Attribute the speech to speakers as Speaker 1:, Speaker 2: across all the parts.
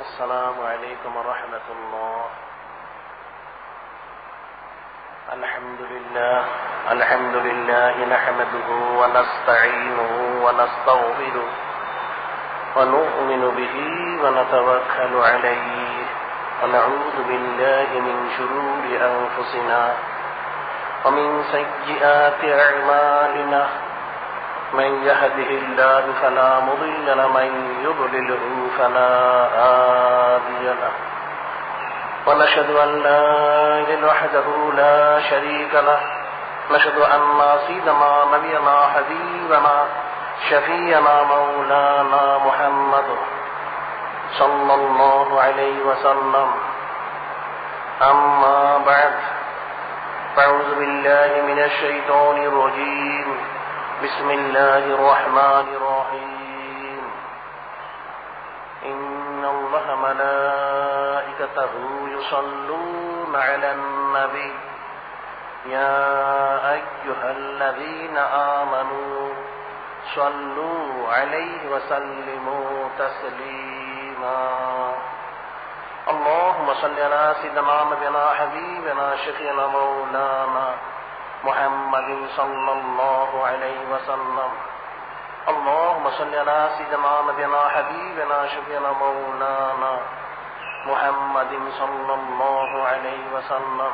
Speaker 1: السلام عليكم ورحمة الله. الحمد لله نحمده ونستعينه ونستغفره ونؤمن به ونتوكل عليه ونعوذ بالله من شرور أنفسنا ومن سيئات أعمالنا. من يهده الله فلا مضل له ومن يضلله فلا هادي له. ونشهد أن لا إله وحده لا شريك له. نشهد أن سيدنا نبينا حبيبنا شفيعنا مولانا محمد صلى الله عليه وسلم. أما بعد، فأعوذ بالله من الشيطان الرجيم. بسم الله الرحمن الرحيم. إن الله ملائكته يصلون على النبي يا أيها الذين آمنوا صلوا عليه وسلموا تسليما. اللهم صل على سيدنا نبينا حبيبنا شفيعنا مولانا محمد صلى الله عليه وسلم. اللهم صل على سيدنا نبينا حبيبنا شفيعنا مولانا محمد صلى الله عليه وسلم.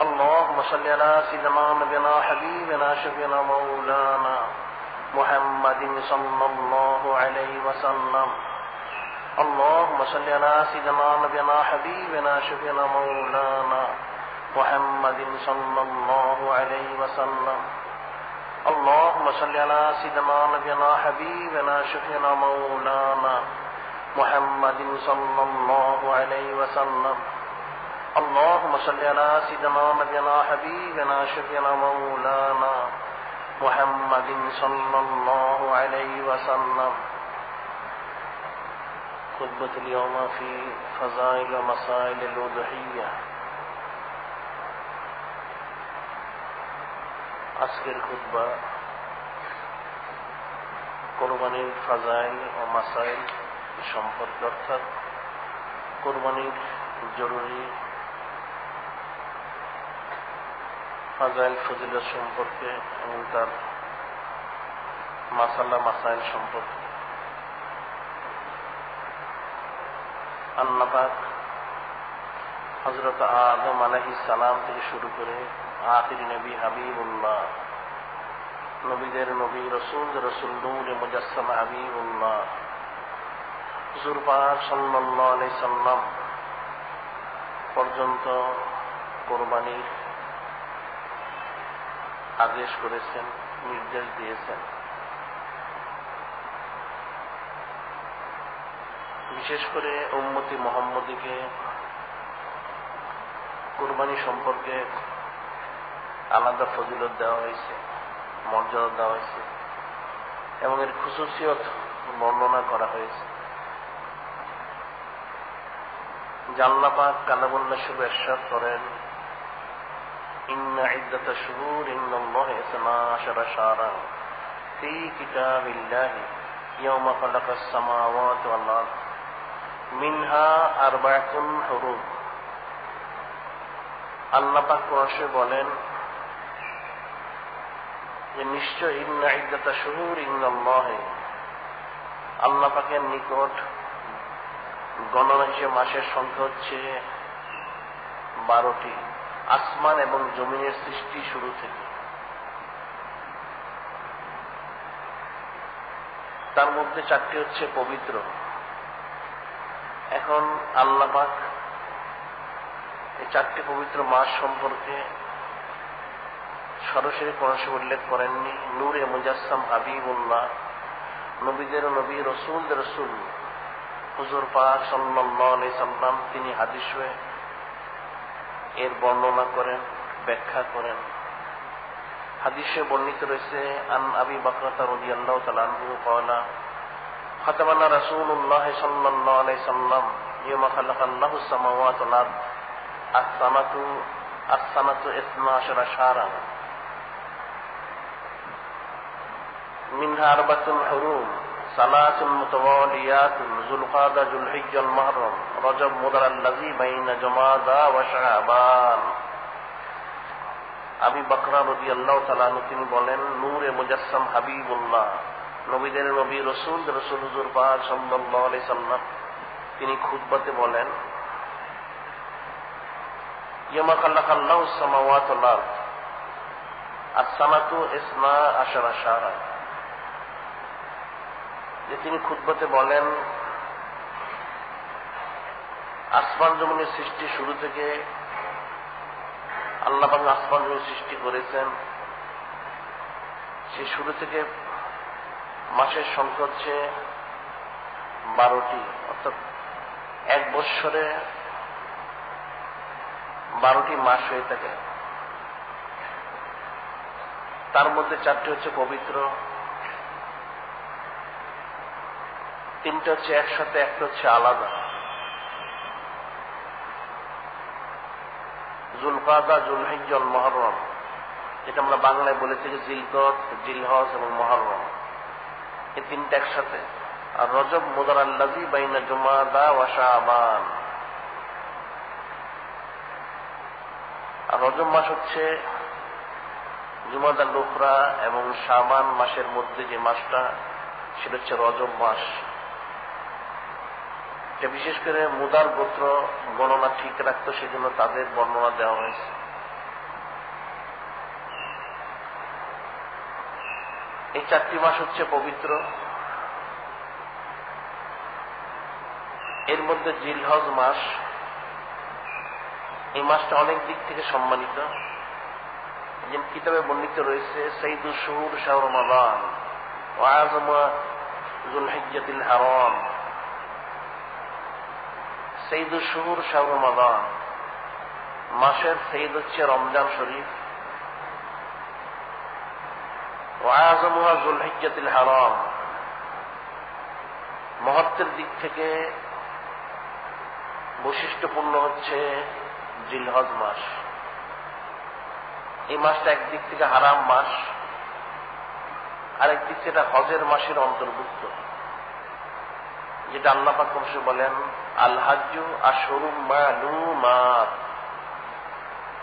Speaker 1: اللهم صل على سيدنا نبينا حبيبنا شفيعنا مولانا محمد صلى الله عليه وسلم. اللهم صل على سيدنا نبينا حبيبنا شفيعنا مولانا محمد صلى الله عليه وسلم. اللهم صل على سيدنا نبينا حبيبنا شفيعنا مولانا محمد صلى الله عليه وسلم. اللهم صل على سيدنا نبينا حبيبنا شفيعنا مولانا محمد صلى الله عليه وسلم. خطبة اليوم في فضائل ومسائل الأضحية. আজকের খুতবা কোরবানির ফাজাইল ও মাসাইল সম্পর্কে, অর্থাৎ কোরবানির জরুরি ফাজাইল ফজিলত সম্পর্কে এবং তার মাসালা মাসাইল সম্পর্কে। আল্লাহ পাক হযরত আদম আলাইহিস সালাম থেকে শুরু করে আখির নবী হাবিবুল্লাহ, নবীদের নবী, রসুল রসুল, নূরে মুজাসসাম হাবিবুল্লাহ হুজুর পাক সাল্লাল্লাহু আলাইহি সাল্লাম পর্যন্ত কোরবানির আদেশ করেছেন, নির্দেশ দিয়েছেন। বিশেষ করে উম্মতি মুহাম্মদীকে কোরবানি সম্পর্কে আলাদা ফজিলত দেওয়া হয়েছে, মর্যাদা দেওয়া হয়েছে এবং এর খুসুসিয়ত বর্ণনা করা হয়েছে। আল্লাহ পাক কালামুল্লাহ শুভ ইরশাদ করেন, ইন্না ইদ্দাতাশ শুহুর ইনদাল্লাহি ইসনা আশারা শাহরান ফি কিতাবিল্লাহি ইয়াওমা খালাকাস সামাওয়াতি ওয়াল আরদ মিনহা আরবাআতুন হুরুম। আল্লাহ পাক কোরআনে বলেন যে নিশ্চয় ইন্না ইদ্দাতাশ শুহুর ইনদাল্লাহি, আল্লাহ পাকের নিকট গণনা হিসেবে মাসের সংখ্যা হচ্ছে 12টি, আসমান এবং জমিনের সৃষ্টি শুরু থেকে। তার মধ্যে 4টি হচ্ছে পবিত্র। এখন আল্লাহ পাক এই 4টি পবিত্র মাস সম্পর্কে সরাসরি কোরআনে উল্লেখ করেননি। নূরে মুজাসসাম হাবিবুল্লাহ, নবীদের নবী, রসুলদের রসুল হুজুর পাক সাল্লাল্লাহু আলাইহি সাল্লাম তিনি হাদিসে এর বর্ণনা করেন, ব্যাখ্যা করেন। হাদিসে বর্ণিত রয়েছে, আন আবি বকর রাদিয়াল্লাহু তাআলা আনহু ক্বালা খাতাবানা রাসূলুল্লাহ সাল্লাল্লাহু আলাইহি সাল্লাম ইয়াওমা খালাকাল্লাহুস সামাওয়াতি ওয়াল আরদ as-sanatu 12 শাহরান মিনহা আরবাতুন হুরুম সালাতুন মুতাওয়ালিয়াতুন যুলকাদা যুলহিজ্জাল মুহররম রজব মুদারাল্লাযী বাইনা জুমাদা ওয়া শাবান। আবু বকর রাদিয়াল্লাহু তাআলা আনহু তিনি বলেন, নূরে মুজাসসাম হাবিবুল্লাহ, নবীদের নবী রাসূল হুজুর পাক সাল্লাল্লাহু আলাইহি সাল্লাম তিনি খুতবাতে বলেন, ইয়ামা খালাকাল্লাহুস সামাওয়াতি ওয়াল আরদ as-sanatu isna ashara shahra, যে তিনি খুতবাতে বলেন আসমান জমিনের সৃষ্টি শুরু থেকে আল্লাহ পাক আসমান জমিন সৃষ্টি করেছেন, সেই শুরু থেকে মাসের সংখ্যা হচ্ছে 12টি, অর্থাৎ এক বৎসরে 12টি মাস হয়ে থাকে। তার মধ্যে 4টি হচ্ছে পবিত্র, 3টা হচ্ছে একসাথে, একটা হচ্ছে আলাদা। যুলকাদা যুলহিজ্জাল মুহররম, যেটা আমরা বাংলায় বলে থাকি জিলকদ, জিলহজ এবং মুহররম, এই 3টা একসাথে। আর রজব মুদারাল্লাযী বাইনা জুমাদা ওয়া শাবান, আর রজব মাস হচ্ছে জুমাদাল উখরা এবং শাবান মাসের মধ্যে যে মাসটা, সেটা হচ্ছে রজব মাস। এটা বিশেষ করে মুদার গোত্র গণনা ঠিক রাখতো, সেজন্য তাদের বর্ণনা দেওয়া হয়েছে। এই 4টি মাস হচ্ছে পবিত্র। এর মধ্যে জিলহজ মাস, এই মাসটা অনেক দিক থেকে সম্মানিত। যে কিতাবে বর্ণিত রয়েছে, সাইয়্যিদুশ শুহুর শাহরু রমাদান ওয়া আযমু যুলহিজ্জাতিল হারাম, সাইয়্যিদুশ শুহুর শাহরু রমাদান, মাসের সৈয়দ হচ্ছে রমজান শরীফ। ওয়া আযমু যুলহিজ্জাতিল হারাম, মহত্বের দিক থেকে বৈশিষ্ট্যপূর্ণ হচ্ছে জিলহজ মাস। এই মাসটা একদিক থেকে হারাম মাস, আরেক দিক থেকে হজের মাসের অন্তর্ভুক্ত, যেটা আল্লাহ পাক বলেন আল হাজ্জু আশহুরুম মা'লুমাত।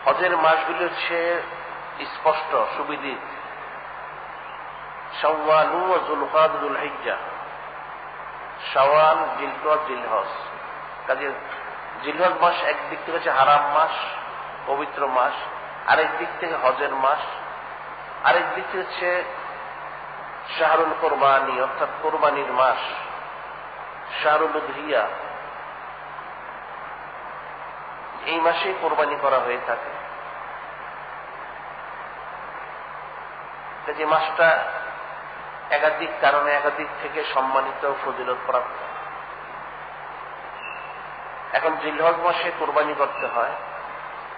Speaker 1: হজের মাসগুলি হচ্ছে স্পষ্ট সুবিদিত, শাওয়াল ও যুলকাদ যুলহিজ্জা, শাওয়াল, জিলকদ, জিলহজ। কাজে জিলহজ মাস একদিক থেকে হচ্ছে হারাম মাস, পবিত্র মাস, আরেক দিক থেকে হজের মাস, আরেক দিক থেকে হচ্ছে শাহরুল কোরবানি, অর্থাৎ কোরবানির মাস, শাহরুল উদহিয়া। এই মাসে কোরবানি করা হয়ে থাকে। যে মাসটা একাধিক কারণে একাধিক থেকে সম্মানিত ফজিলত প্রাপ্ত। এখন জিলহজ মাসে কোরবানি করতে হয়,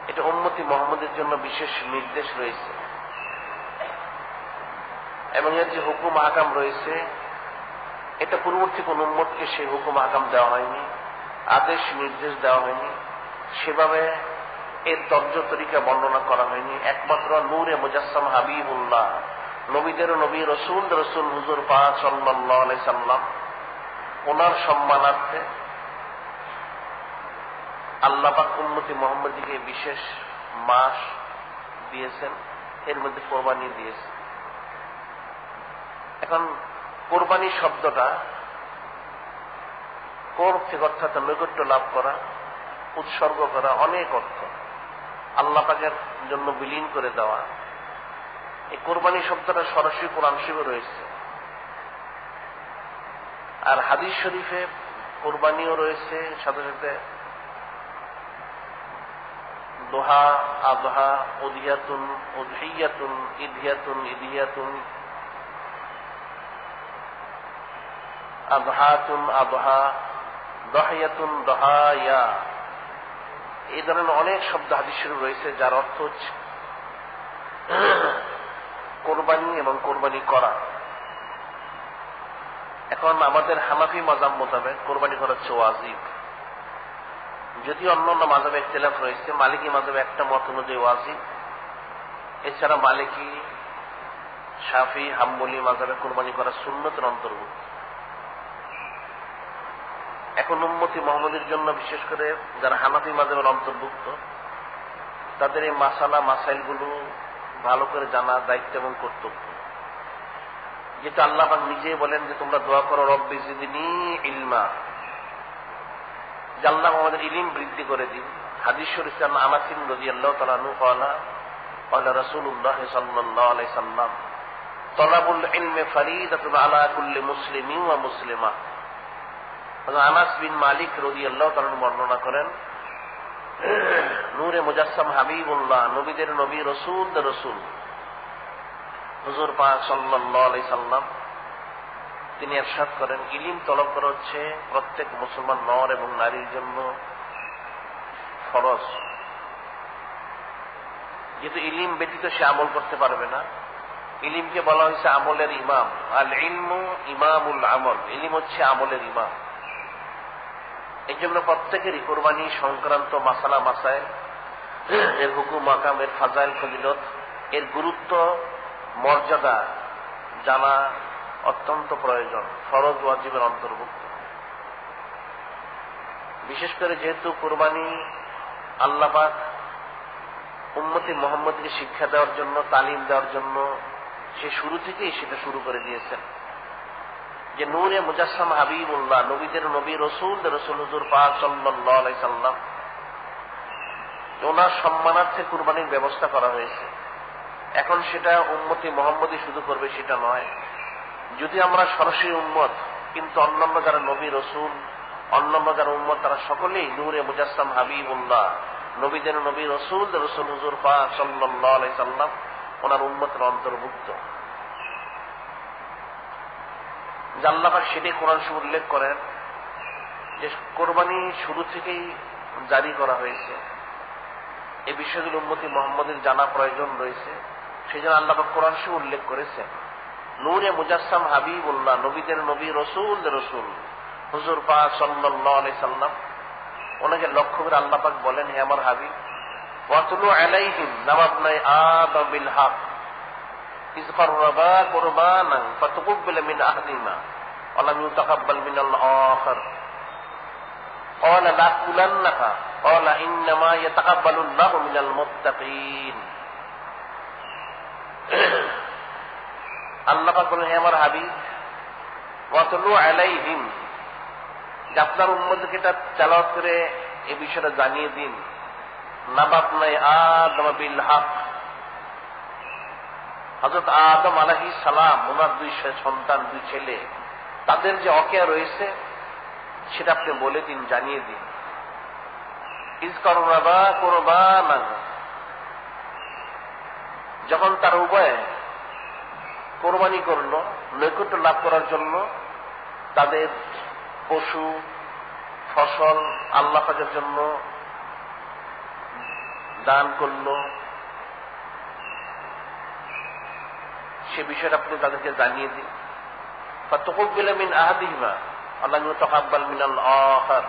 Speaker 1: এটা উম্মতি মুহাম্মদের জন্য বিশেষ নির্দেশ রয়েছে, এবং এর যে হুকুম আহকাম রয়েছে, এটা পূর্ববর্তী কোন উম্মতকে সেই হুকুম আহকাম দেওয়া হয়নি, আদেশ নির্দেশ দেওয়া হয়নি, সেভাবে এর তর্জ তরিকা বর্ণনা করা হয়নি। একমাত্র নূরে মুজাসসাম হাবিবুল্লাহ, নবীদের নবী রাসূল হুজুর পাক সাল্লাল্লাহু আলাইহি সাল্লাম, ওনার সম্মানার্থে আল্লাহ পাক উম্মতি মুহাম্মদীকে বিশেষ মাস দিয়েছেন, এর মধ্যে কোরবানি দিয়েছেন। এখন কোরবানি শব্দটা কোর থেকে, অর্থাৎ নৈকট্য লাভ করা, উৎসর্গ করা, অনেক অর্থ, আল্লাহ পাকের জন্য বিলীন করে দেওয়া। এই কোরবানি শব্দটা সরাসরি কোরআন শরীফে রয়েছে, আর হাদিস শরীফে কোরবানিও রয়েছে, সাথে সাথে দোহা, আদহা, উদহিয়াতুন, উদহিয়াতুন, ইদহিয়াতুন, ইদহিয়াতুন, আদহাতুন, আদহা, দহিয়াতুন, দহায়া, এই ধরনের অনেক শব্দ হাদিস শরীফে রয়েছে, যার অর্থ হচ্ছে কোরবানি এবং কোরবানি করা। এখন আমাদের হানাফি মাযহাব মোতাবেক কোরবানি করা হচ্ছে ওয়াজিব, যদিও অন্যান্য মাযহাবে ইখতিলাফ রয়েছে। মালিকি মাযহাবে একটা মত অনুযায়ী ওয়াজিব, এছাড়া মালিকি, শাফি, হাম্বলি মাযহাবে কোরবানি করা সুন্নতের অন্তর্ভুক্ত। এখন উম্মতি মুহাম্মদের জন্য বিশেষ করে যারা হানাফি মাযহাবের অন্তর্ভুক্ত তাদের এই মাসালা মাসাইলগুলো ভালো করে জানা দায়িত্ব এবং কর্তব্য। যেটা আল্লাহ পাক নিজেই বলেন যে তোমরা দোয়া করো রব্বি জিদনি ইলমা, যে আল্লাহ আমাদের ইলম বৃদ্ধি করে দিন। হাদিস শরীফে আনাস রাদিয়াল্লাহু তাআলা আনহু قال رسول الله صلى الله عليه وسلم طلب العلم فريضة على كل مسلم ومسلمة। আনাস বিন মালিক রাদিয়াল্লাহু তাআলা বর্ণনা করেন, নূরে মুজাসসাম হাবিবুল্লাহ, নবীদের নবী, রাসূলদের রাসূল হুজুর পাক সাল্লাল্লাহু আলাইহি সাল্লাম তিনি ইরশাদ করেন, ইলম তলব করা হচ্ছে প্রত্যেক মুসলমান নর এবং নারীর জন্য ফরজ। যেহেতু ইলম ব্যতীত সে আমল করতে পারবে না, ইলমকে বলা হয়েছে আমলের ইমাম। আল ইলমু ইমামুল আমল, ইলম হচ্ছে আমলের ইমাম। এই জন্য প্রত্যেকেরই কোরবানি সংক্রান্ত মাসালা মাসাইল, এর হুকুম মাকাম, এর ফাজাইল ফজিলত, এর গুরুত্ব মর্যাদা জানা অত্যন্ত প্রয়োজন, ফরজ ওয়াজিবের অন্তর্ভুক্ত। বিশেষ করে যেহেতু কোরবানি আল্লাহ পাক উম্মতি মুহাম্মদকে শিক্ষা দেওয়ার জন্য, তালিম দেওয়ার জন্য সে শুরু থেকেই সেটা শুরু করে দিয়েছেন, যে নূরে মুজাসসাম হাবিবুল্লাহ, নবীদের নবী, রাসূলদের রাসূল হুজুর পাক সাল্লাল্লাহু আলাইহি সাল্লাম, ওনার সম্মানার্থে কুরবানির ব্যবস্থা করা হয়েছে। এখন সেটা উম্মতি মুহাম্মদই শুধু করবে সেটা নয়। যদি আমরা সরাসরি উম্মত, কিন্তু অন্যান্য যারা নবী রাসূল, অন্যান্য যারা উম্মত, তারা সকলেই নূরে মুজাসসাম হাবিবুল্লাহ, নবীদের নবী, রাসূলদের রাসূল হুজুর পাক সাল্লাল্লাহু আলাইহি সাল্লাম ওনার উম্মতের অন্তর্ভুক্ত। আল্লাহ পাক সেটাই কোরআন শরীফে উল্লেখ করেন যে কোরবানি শুরু থেকেই জারি করা হয়েছে। এই বিষয়গুলো উম্মতি মুহাম্মদের জানা প্রয়োজন রয়েছে। সেই জন্য আল্লাহ পাক কোরআন শরীফে উল্লেখ করেছেন, নূরে মুজাসসাম হাবিবুল্লাহ, নবীদের নবী, রাসূলদের রাসূল হুজুর পাক সাল্লাল্লাহু আলাইহি সাল্লাম, ওনাকে লক্ষ্য করে আল্লাহ পাক বলেন, হে আমার হাবিব, ওয়াতলু আলাইহিম নাবাবনাই আদম বিল হক ইয কাররাবা কুরবানান ফাতুকবিলা মিন আহদিহিমা ওয়া লাম ইউতাকাব্বাল মিনাল আখার ক্বালা লা কুলান্নাকা ক্বালা ইন্নামা ইয়াতাকাব্বালুল্লাহু মিনাল মুত্তাকিন। আল্লাহ পাক বলেন, হে আমার হাবিব, ওয়াতলু আলাইহিম, যে আপনার উম্মতকে এটা তেলাওয়াত করে এই বিষয়টা জানিয়ে দিন, নাবাবনাই আদম বিল হক, হযরত আদম আলাইহিস সালাম, ওনার দুই সন্তান, দুই ছেলে, তাদের যে ওয়াকিয়া রয়েছে সেটা আপনি বলে দিন, জানিয়ে দিন। ইয কাররাবা কুরবানান, যখন তার উভয়ে কোরবানি করলো নৈকট্য লাভ করার জন্য, তাদের পশু ফসল আল্লাহ পাকের জন্য দান করলো, সে বিষয়টা আপনি তাদেরকে জানিয়ে দিন। ফাতুকবিলা মিন আহাদিহিমা ওয়া লাম ইউতাকাব্বাল মিনাল আখার,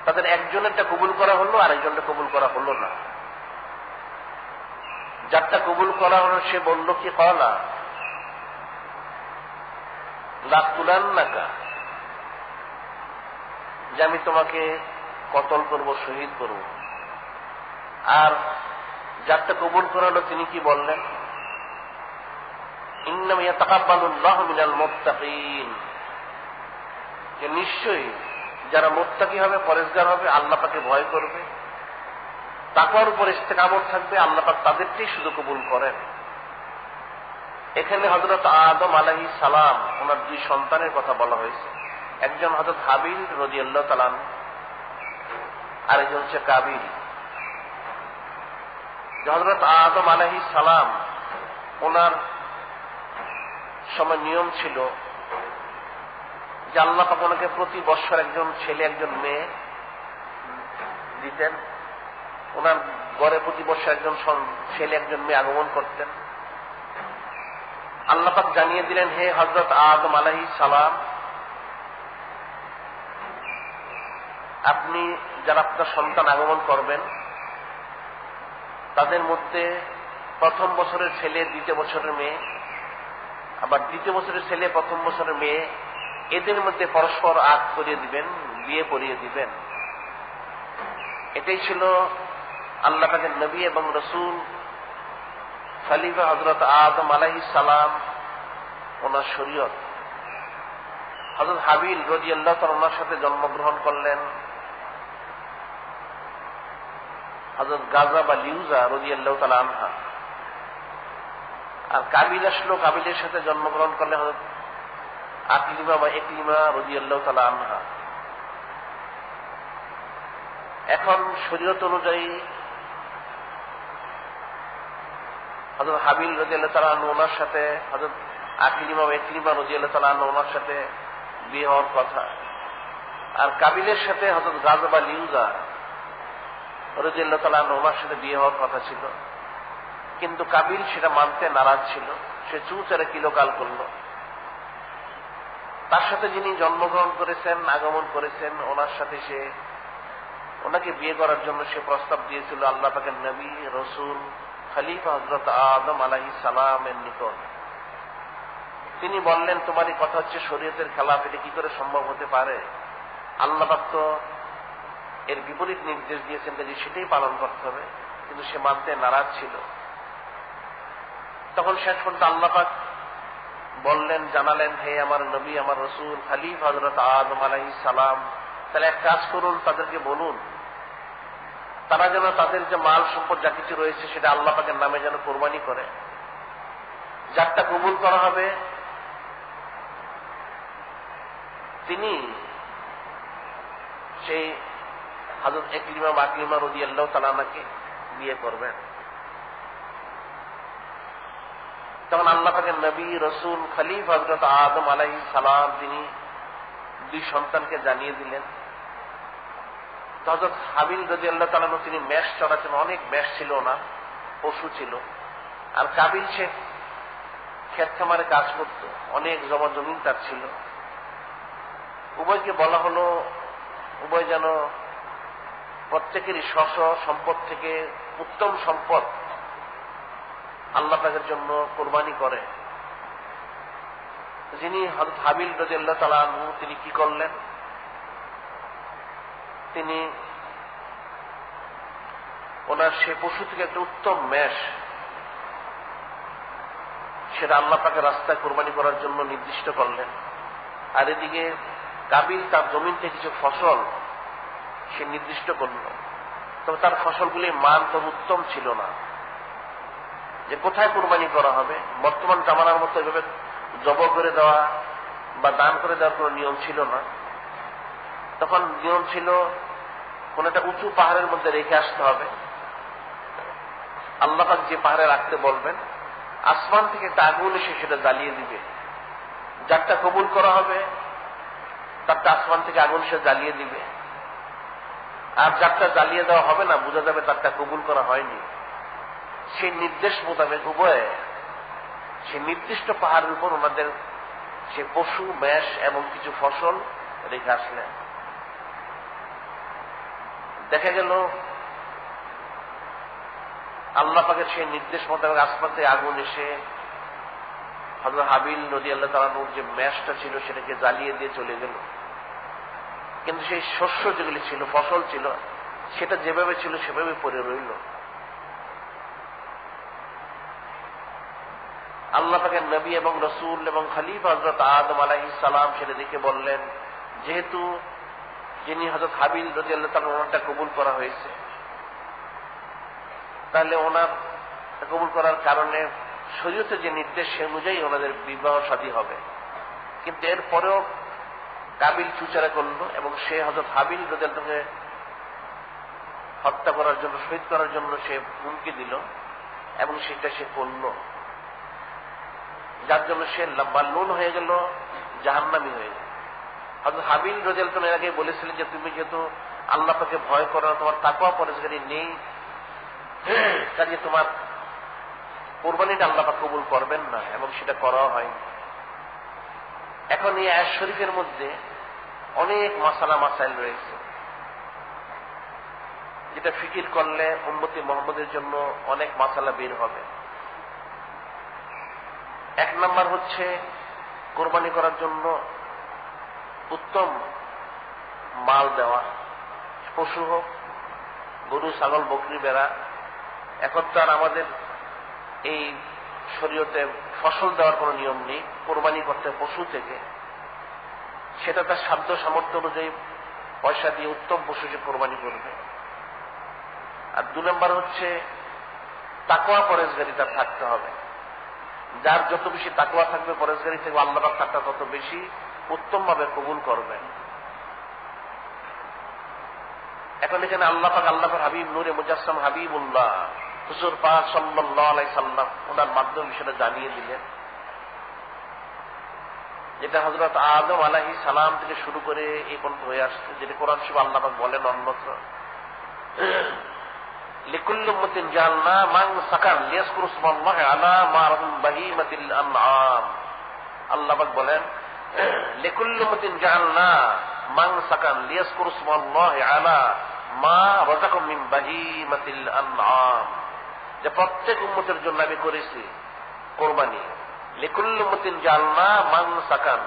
Speaker 1: তাদের একজনেরটা কবুল করা হলো, আরেকজনটা কবুল করা হলো না। যারটা কবুল করা হলো সে বলল কি, ক্বালা লা তুলান্নাকা, যে আমি তোমাকে কতল করব, শহীদ করব। আর যারটা কবুল করা হলো তিনি কি বললেন, ইন্নামা ইয়াতাকাব্বালুল্লাহু মিনাল মুত্তাকিন, যে নিশ্চয়ই যারা মুত্তাকি হবে, পরেজগার হবে, আল্লাহ পাকে ভয় করবে, তাকওয়ার উপর ইস্তেকামত থাকবে, আল্লাহ পাক তাদেরকেই শুধু কবুল করেন। এখানে হযরত আদম আলাইহিস সালাম, ওনার দুই সন্তানের কথা বলা হয়েছে। একজন হযরত হাবিল রাদিয়াল্লাহু তাআলা, আরেকজন হচ্ছে কাবিল। হযরত আদম আলাইহিস সালাম, ওনার সময় নিয়ম ছিল যে আল্লাহ পাক ওনাকে প্রতি বছর একজন ছেলে একজন মেয়ে দিতেন। ওনার ঘরে প্রতি বছর একজন ছেলে একজন মেয়ে আগমন করতেন। আল্লাহ পাক জানিয়ে দিলেন, হে হযরত আদম আলাইহিস সালাম, আপনি যারা আপনার সন্তান আগমন করবেন তাদের মধ্যে প্রথম বছরের ছেলে দ্বিতীয় বছরের মেয়ে, আবার দ্বিতীয় বছরের ছেলে প্রথম বছরের মেয়ে, এদের মধ্যে পরস্পর আগ করিয়ে দিবেন, বিয়ে পড়িয়ে দিবেন। এটাই ছিল আল্লাহ পাকের নবী এবং রসুল খলিফা হযরত আদম আলাইহিস সালাম ওনার শরীয়ত। হযরত হাবিল রাদিয়াল্লাহু তাআলা ওনার সাথে জন্মগ্রহণ করলেন। হযরত গাজা বা লিউজা রাদিয়াল্লাহু তাআলা আনহা। আর কাবিল আসলো, কাবিলের সাথে জন্মগ্রহণ করলেন হযরত আকলিমা বা একলিমা রাদিয়াল্লাহু তাআলা আনহা। এখন শরীয়ত অনুযায়ী হযরত হাবিল রাদিয়াল্লাহু তাআলা আনহু ওনার সাথে হযরত আকলিমা বা একলিমা রাদিয়াল্লাহু তাআলা আনহু ওনার সাথে বিয়ে হওয়ার কথা। আর কাবিলের সাথে হযরত গাজা বা লিউজা রাদিয়াল্লাহু তাআলা আনহু ওনার সাথে বিয়ে হওয়ার কথা ছিল, কিন্তু কাবিল সেটা মানতে নারাজ ছিল। সে চুচারে কিলোকাল করল। তার সাথে যিনি জন্মগ্রহণ করেছেন, আগমন করেছেন, ওনার সাথে ওনাকে বিয়ে করার জন্য সে প্রস্তাব দিয়েছিল আল্লাহ পাকের নবী রসুল খলিফা হযরত আদম আলাইহিস সালামের নিকট। তিনি বললেন, তোমার এই কথা হচ্ছে শরীয়তের খেলাফ, এটা কি করে সম্ভব হতে পারে? আল্লাহ পাক তো এর বিপরীত নির্দেশ দিয়েছেন, যে সেটাই পালন করতে হবে। কিন্তু সে মানতে নারাজ ছিল। তখন শেষ পর্যন্ত আল্লাহ পাক বললেন, জানালেন, হে আমার নবী, আমার রসুল খলিফা হযরত আদম আলাইহিস সালাম, তাহলে এক কাজ করুন, তাদেরকে বলুন তারা যেন তাদের যে মাল সম্পদ যা কিছু রয়েছে সেটা আল্লাহ পাকের নামে যেন কোরবানি করে। যারটা কবুল করা হবে তিনি সেই হযরত একলিমা বা আকলিমা রাদিয়াল্লাহু তাআলা আনহাকে বিয়ে করবেন। তখন আল্লাহ পাকের নবী রসুল খলিফা হযরত আদম আলাইহিস সালাম তিনি দুই সন্তানকে জানিয়ে দিলেন। হযরত হাবিল রাদিয়াল্লাহু তাআলা তিনি মেষ চড়াচ্ছেন, অনেক মেষ ছিল না, পশু ছিল। আর কাবিল সে ক্ষেত খামারে কাজ করত, অনেক জমা জমিন তার ছিল। উভয়কে বলা হলো, উভয় যেন প্রত্যেকেরই স্ব সম্পদ থেকে উত্তম সম্পদ আল্লাহ পাকের জন্য কোরবানি করে। যিনি হযরত হাবিল রাদিয়াল্লাহু তাআলা আনহু তিনি কি করলেন, তিনি ওনার সে পশু থেকে একটা উত্তম মেষ সেটা আল্লাহ পাকের রাস্তায় কোরবানি করার জন্য নির্দিষ্ট করলেন। আর এদিকে কাবিল তার জমিন থেকে কিছু ফসল সে নির্দিষ্ট করল। তবে তার ফসলগুলির মান তো উত্তম ছিল না, যে কোথায় কোরবানি করা হবে। বর্তমান জামানার মতো এভাবে জব করে দেওয়া বা দান করে দেওয়ার কোন নিয়ম ছিল না। তখন নিয়ম ছিল কোন একটা উঁচু পাহাড়ের মধ্যে রেখে আসতে হবে। আল্লাহ পাক যে পাহাড়ে রাখতে বলবেন, আসমান থেকে একটা আগুন এসে সেটা জ্বালিয়ে দিবে। যারটা কবুল করা হবে তারটা আসমান থেকে আগুন সে জ্বালিয়ে দিবে। আর যারটা জ্বালিয়ে দেওয়া হবে না, বোঝা যাবে তারটা কবুল করা হয়নি। সেই নির্দেশ মোতাবেক উভয়ে সেই নির্দিষ্ট পাহাড়ের উপর ওনাদের সে পশু, মেষ এবং কিছু ফসল রেখে আসলেন। দেখা গেল আল্লাহ পাকের সেই নির্দেশ মোতাবেক আসমান থেকে আগুন এসে হযরত হাবিল রাদিয়াল্লাহু তাআলা আনহুর যে মেষটা ছিল সেটাকে জ্বালিয়ে দিয়ে চলে গেল। কিন্তু সেই শস্য যেগুলি ছিল, ফসল ছিল, সেটা যেভাবে ছিল সেভাবে পড়ে রইল। আল্লাহ পাকের নবী এবং রসুল এবং খলিফা হযরত আদম আলাইহিস সালাম সেটা দেখে বললেন, যেহেতু যিনি হযরত হাবিল রাদিয়াল্লাহু তাআলা ওনারটা কবুল করা হয়েছে, তাহলে ওনার কবুল করার কারণে শরীয়তে যে নির্দেশ সে অনুযায়ী ওনাদের বিবাহ শাদী হবে। কিন্তু এরপরেও কাবিল চুচারা করল এবং সে হযরত হাবিল রাদিয়াল্লাহু তাআলাকে হত্যা করার জন্য, শহীদ করার জন্য সে হুমকি দিল এবং সেটা সে করল। যার জন্য সে মালউন হয়ে গেল, জাহান্নামী হয়ে গেল। হযরত হাবিল রাদিয়াল্লাহু তাআলা এর আগে বলেছিলেন যে তুমি যেহেতু আল্লাহ পাকে ভয় করো, তোমার তাকওয়া পরহেজগারি নেই, কাজে তোমার কোরবানিটা আল্লাহ পাক কবুল করবেন না, এবং সেটা করাও হয়নি। এখন এই আয়াত শরীফের মধ্যে অনেক মাসালা মাসাইল রয়েছে, যেটা ফিকির করলে উম্মতি মুহাম্মদের জন্য অনেক মাসালা বের হবে। এক নাম্বার হচ্ছে কোরবানি করার জন্য উত্তম মাল দেওয়া, পশু হোক, গরু, ছাগল, বকরি, ভেড়া। এখন তো আর আমাদের এই শরীয়তে ফসল দেওয়ার কোনো নিয়ম নেই, কোরবানি করতে পশু থেকে, সেটা তার সাধ্য সামর্থ্য অনুযায়ী পয়সা দিয়ে উত্তম পশু সে কোরবানি করবে। আর 2 নম্বর হচ্ছে তাকওয়া, পরেজগারি তার থাকতে হবে। যার যত বেশি তাকওয়া থাকবে, পরেজগারি থেকে আল্লাহ পাক তারটা তত বেশি উত্তম ভাবে কবুল করবেন। এখন এখানে আল্লাহ পাক আল্লাহর হাবিব নূরে মুজাসসাম হাবিবুল্লাহ হুজুর পাক সাল্লাল্লাহু আলাইহি সাল্লাম ওনার মাধ্যমে সেটা জানিয়ে দিলেন, যেটা হযরত আদম আলাইহিস সালাম থেকে শুরু করে এই পর্যন্ত হয়ে আসছে, যেটা কোরআন শরীফে আল্লাহ পাক বলেন অন্যত্র, লিকুল্লি উম্মাতিন জাআলনা মানসাকান লিয়াযকুরু ইসমাল্লাহি আলা মা রাযাকাহুম বাহিমাতিল আনআম। আল্লাহ পাক বলেন লিকুল্লি উম্মাতিন জাআলনা মানসাকান লিয়াযকুরু ইসমাল্লাহি আলা মা রাযাকাহুম মিন বাহিমাতিল আনআম, যে প্রত্যেক উম্মতের জন্য আমি করেছি কোরবানি। লিকুল্লি উম্মাতিন জাআলনা মানসাকান,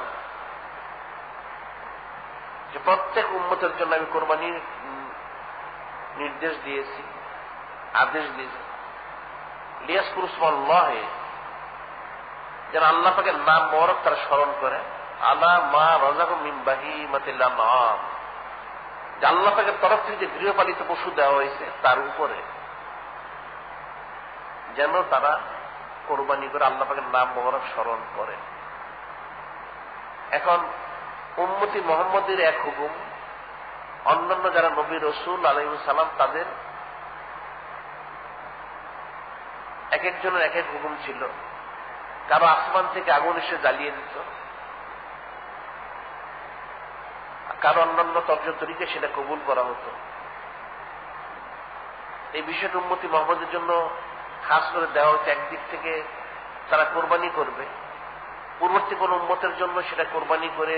Speaker 1: যে প্রত্যেক উম্মতের জন্য আমি কোরবানির নির্দেশ দিয়েছি, আদেশ দিয়েছি। লিয়াযকুরু ইসমাল্লাহি, যেন আল্লাহ পাকের নাম মোবারক তারা স্মরণ করে, আলা মা রাযাকাহুম মিন বাহিমাতিল আনআম, যে আল্লাহ পাকের তরফ থেকে যে গৃহপালিত পশু দেওয়া হয়েছে তার উপরে যেন তারা কোরবানি করে আল্লাহ পাকের নাম মোবারক স্মরণ করে। এখন উম্মতি মুহাম্মদের এক হুকুম, অন্যান্য যারা নবী রাসূল আলাইহিস সালাম তাদের এক একজনের এক এক হুকুম ছিল। কারো আসমান থেকে আগুন এসে জ্বালিয়ে দিত, কারো অন্যান্য তর্জ তরিকে সেটা কবুল করা হতো। এই বিষয়টা উম্মতি মুহাম্মদের জন্য খাস করে দেওয়া হচ্ছে। একদিক থেকে তারা কোরবানি করবে, পূর্ববর্তী কোন উম্মতের জন্য সেটা কোরবানি করে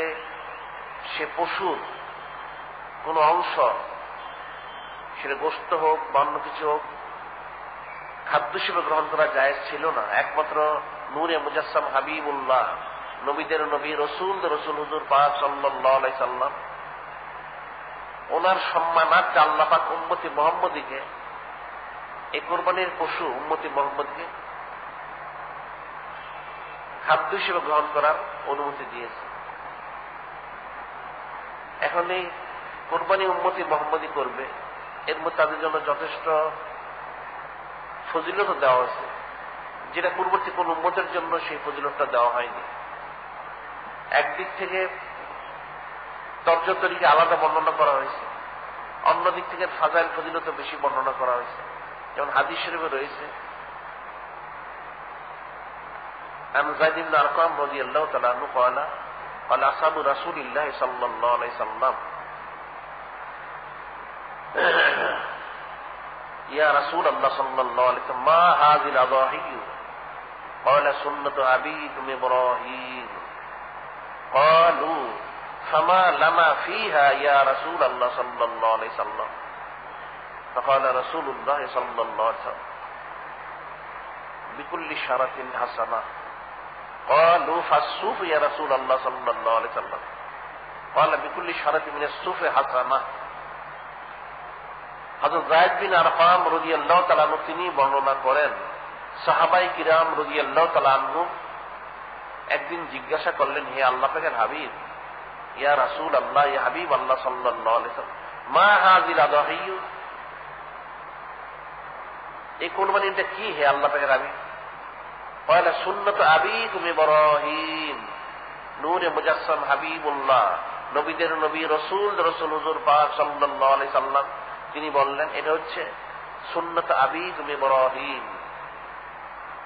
Speaker 1: সে পশুর কোন অংশ, সেটা গোশত হোক বা অন্য কিছু হোক, খাদ্য হিসেবে গ্রহণ করা জায়েজ ছিল না। একমাত্র নূরে মুজাসসাম হাবিবুল্লাহ, নবীদের নবী, রসুলদের রসুল হুজুর পাক সাল্লাল্লাহু আলাইহি সাল্লাম, ওনার সম্মানার্থে আল্লাহ পাক উম্মতি মুহাম্মদীকে এই কোরবানির পশু উম্মতি মুহাম্মদকে খাদ্য হিসেবে গ্রহণ করার অনুমতি দিয়েছে। এখন এই কোরবানি উম্মতি মুহাম্মদী করবে, এর মধ্যে তাদের জন্য যথেষ্ট ফজিলত দেওয়া হয়েছে, যেটা পূর্ববর্তী কোন উম্মতের জন্য সেই ফজিলতটা দেওয়া হয়নি। একদিক থেকে তর্জ তরিকে আলাদা বর্ণনা করা হয়েছে, অন্যদিক থেকে ফাজাইল ফজিলত বেশি বর্ণনা করা হয়েছে। যেমন হাদিস শরীফে রয়েছে, عن زيد بن أرقم رضي الله تعالى عنه قال قال أصحاب رسول الله صلى الله عليه وسلم يا رسول الله صلى الله عليه وسلم ما هذه الأضاحي قال سنة أبيكم إبراهيم قالوا فما لنا فيها يا رسول الله صلى الله عليه وسلم فقال رسول الله صلى الله عليه وسلم بكل شرة حسنة قالوا فالصوف يا رسول الله صلى الله عليه وسلم قال بكل شرة من الصوف حسنة। হযরত যায়েদ বিন আরকাম রাদিয়াল্লাহু তাআলা আনহু তিনি বর্ণনা করেন, সাহাবায়ে কিরাম রাদিয়াল্লাহু তাআলা আনহু একদিন জিজ্ঞাসা করলেন, হে আল্লাহ পাকের হাবিব, ইয়া রাসূল আল্লাহ, ইয়া হাবিব আল্লাহ সাল্লাল্লাহু আলাইহি ওয়াসাল্লাম, মা হাযিল আদাহিয়্যু, এই কোরবানিটা কি হে আল্লাহ পাকের হাবিব? قال سنة أبيكم إبراهيم নূরে মুজাসসাম হাবিবুল্লাহ, নবীদের নবী, রসুল রসুল হুজুর পাক সাল্লাল্লাহু আলাইহি সাল্লাম, তিনি বললেন এটা হচ্ছে সুন্নাত আবিকুম ইব্রাহিম,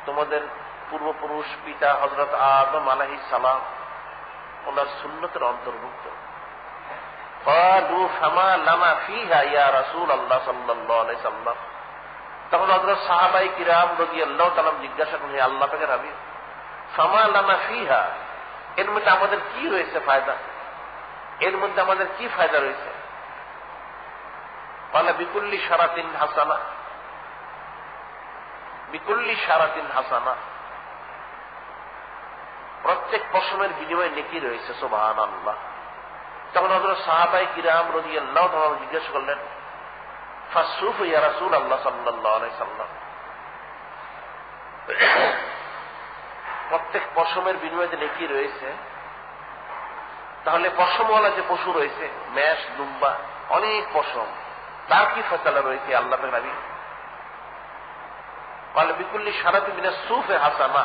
Speaker 1: তোমাদের পূর্বপুরুষ পিতা হযরত আদম আলাইহিস সালাম ওনার সুন্নতের অন্তর্ভুক্ত। قالوا فما لنا فيها يا رسول الله صلى الله عليه وسلم, তখন হযরত সাহাবায়ে কিরাম রাদিয়াল্লাহু তাআলা জিজ্ঞাসা করলেন, হে আল্লাহ পাকের হাবিব, ফামা লানা ফিহা, এর মধ্যে আমাদের কি রয়েছে ফায়দা, এর মধ্যে আমাদের কি ফায়দা রয়েছে? বলে বিকুল্লি শারাতিন হাসানা, বিকুল্লি শারাতিন হাসানা, প্রত্যেক পশমের বিনিময়ে নেকি রয়েছে। সুবহানাল্লাহ। তখন হযরত সাহাবায়ে কিরাম রাদিয়াল্লাহু তাআলা জিজ্ঞেস করলেন, ফাসুফ ইয়া রাসূলুল্লাহ সাল্লাল্লাহু আলাইহি সাল্লাম, প্রত্যেক পশমের বিনিময়ে নেকি রয়েছে, তাহলে পশমওয়ালা যে পশু রয়েছে, মেষ, দুম্বা, অনেক পশম, তার কি ফয়সালা রয়েছে আল্লাহ পাকের নবী? বলে বিকুল্লি শারাতি মিনাস সুফে হাসানা,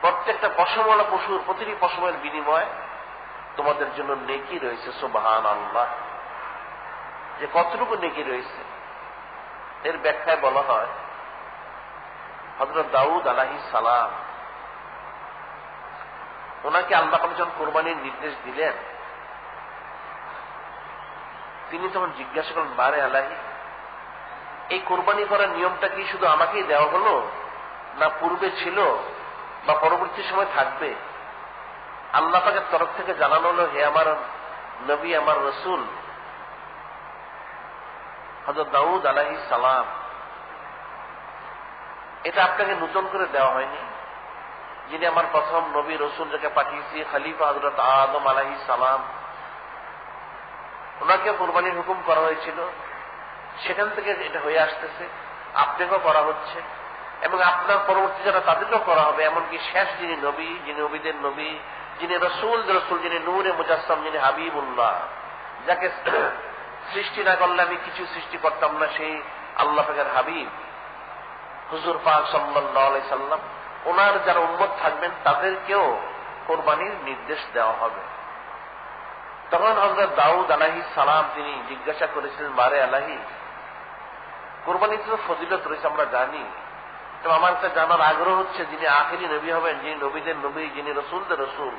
Speaker 1: প্রত্যেকটা পশমওয়ালা পশুর প্রতিটি পশমের বিনিময়ে তোমাদের জন্য নেকি রয়েছে। সুবহানাল্লাহ, যে কতটুকু নেকি রয়েছে এর ব্যাখ্যায় বলা হয়, হযরত দাউদ আলাইহিস সালাম, ওনাকে আল্লাহ পাক যখন কোরবানির নির্দেশ দিলেন, তিনি তখন জিজ্ঞাসা করলেন, বারে আলাহি, এই কোরবানি করার নিয়মটা কি শুধু আমাকেই দেওয়া হলো, না পূর্বে ছিল বা পরবর্তী সময় থাকবে? আল্লাহ পাকের তরফ থেকে জানানো হলো, হে আমার নবী, আমার রসুল হযরত দাউদ আলাইহিস সালাম, এটা আপনাকে নতুন করে দেওয়া হয়নি। যিনি আমার প্রথম নবী রসুল, যাকে পাঠিয়েছি, খলিফা হযরত আদম আলাইহিস সালাম, ওনাকে কোরবানির হুকুম করা হয়েছিল, সেখান থেকে এটা হয়ে আসতেছে, আপনাকেও করা হচ্ছে এবং আপনার পরবর্তী যারা তাদেরকেও করা হবে। এমনকি শেষ যিনি নবী, যিনি নবীদের নবী, যিনি রসুল, যিনি নূরে মুজাসসাম, যিনি হাবিবুল্লাহ, যাকে সৃষ্টি না করলে আমি কিছু সৃষ্টি করতাম না, সেই আল্লাহ পাকের হাবিব হুজুর পাক সাল্লাল্লাহু আলাইহি সাল্লাম, ওনার যারা উম্মত থাকবেন তাদেরকেও কোরবানির নির্দেশ দেওয়া হবে। তখন হযরত দাউদ আলাইহিস সালাম তিনি জিজ্ঞাসা করেছিলেন, বারে আলাহি, কোরবানির তো ফজিলত রয়েছে আমরা জানি, তো আমার কাছে জানার আগ্রহ হচ্ছে, যিনি আখিরি নবী হবেন, যিনি নবীদের নবী, যিনি রসুলদের রসুল,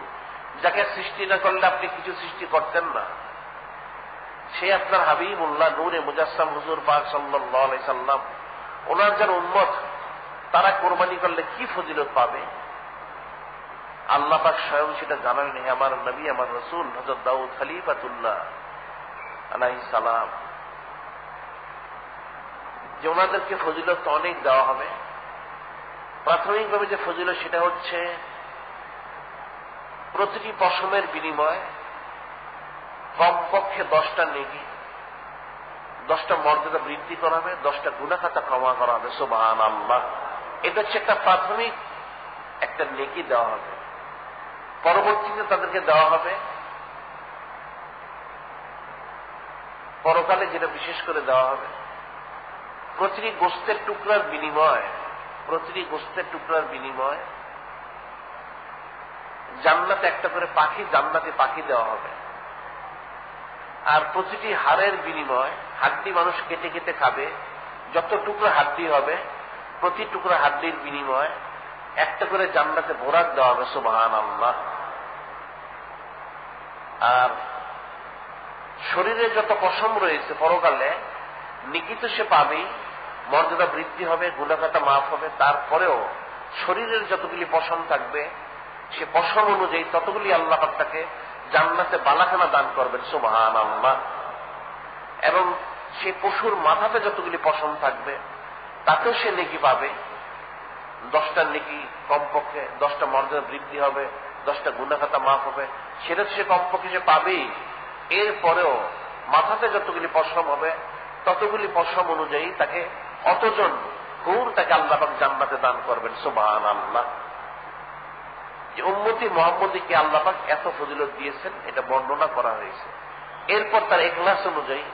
Speaker 1: যাকে সৃষ্টি না করলে আপনি কিছু সৃষ্টি করতেন না, সে আপনার হাবিবুল্লাহ নূরে মুজাসসাম হুজুর পাক সাল্লাল্লাহু আলাইহি সাল্লাম, ওনার যারা উম্মত তারা কোরবানি করলে কি ফজিলত পাবে? আল্লাহ পাক স্বয়ং সেটা জানালেন, হে আমার নবী, আমার রসুল হযরত দাউদ খলিফাতুল্লাহ আলাইহিস সালাম, যে ওনাদেরকে ফজিলত অনেক দেওয়া হবে। প্রাথমিকভাবে যে ফজিলত সেটা হচ্ছে, প্রতিটি পশমের বিনিময়ে কমপক্ষে 10টা নেকি, 10টা মর্যাদা বৃদ্ধি করা হবে, 10টা গুনাহ খাতা ক্ষমা করা হবে। সুবহানাল্লাহ, এটা হচ্ছে একটা প্রাথমিক একটা নেকি দেওয়া হবে। পরবর্তীতে তাদেরকে দেওয়া হবে পরকালে, যেটা বিশেষ করে দেওয়া হবে, প্রতিটি গোস্তের টুকরার বিনিময়ে, প্রতিটি গোস্তের টুকরার বিনিময়ে জান্নাতে একটা করে পাখি, জান্নাতে পাখি দেওয়া হবে। আর প্রতিটি হাড়ের বিনিময়, হাড্ডি মানুষ কেটে কেটে খাবে, যত টুকরা হাড্ডি হবে, প্রতি টুকরা হাড্ডির বিনিময়ে একটা করে জান্নাতে বোরাক দেওয়া হবে। সুবহানাল্লাহ। আর শরীরে যত পশম রয়েছে পরকালে নিকিত সে পাবেই, মর্যাদা বৃদ্ধি হবে, গুনাহ খাতা মাফ হবে। তারপরেও শরীরের যতগুলি পশম থাকবে, সে পশম অনুযায়ী ততগুলি আল্লাহ পাক তাকে জান্নাতে বালাখানা দান করবেন। সুবহানাল্লাহ। এবং সেই পশুর মাথাতে যতগুলি পশম থাকবে তাতেও সে নেকি পাবে, 10টা নেকি কমপক্ষে, 10টা মর্যাদা বৃদ্ধি হবে, 10টা গুনাহ খাতা মাফ হবে, সেটা সে কমপক্ষে সে পাবেই। এরপরেও মাথাতে যতগুলি পশম হবে ততগুলি পশম অনুযায়ী তাকে অতজন হুর তাকে আল্লাহ পাক জান্নাতে দান করবেন। সুবহানাল্লাহ। যে উম্মতি মুহাম্মদীকে আল্লাহ পাক এত ফজিলত দিয়েছেন, এটা বর্ণনা করা হয়েছে। এরপর তার ইখলাস অনুযায়ী,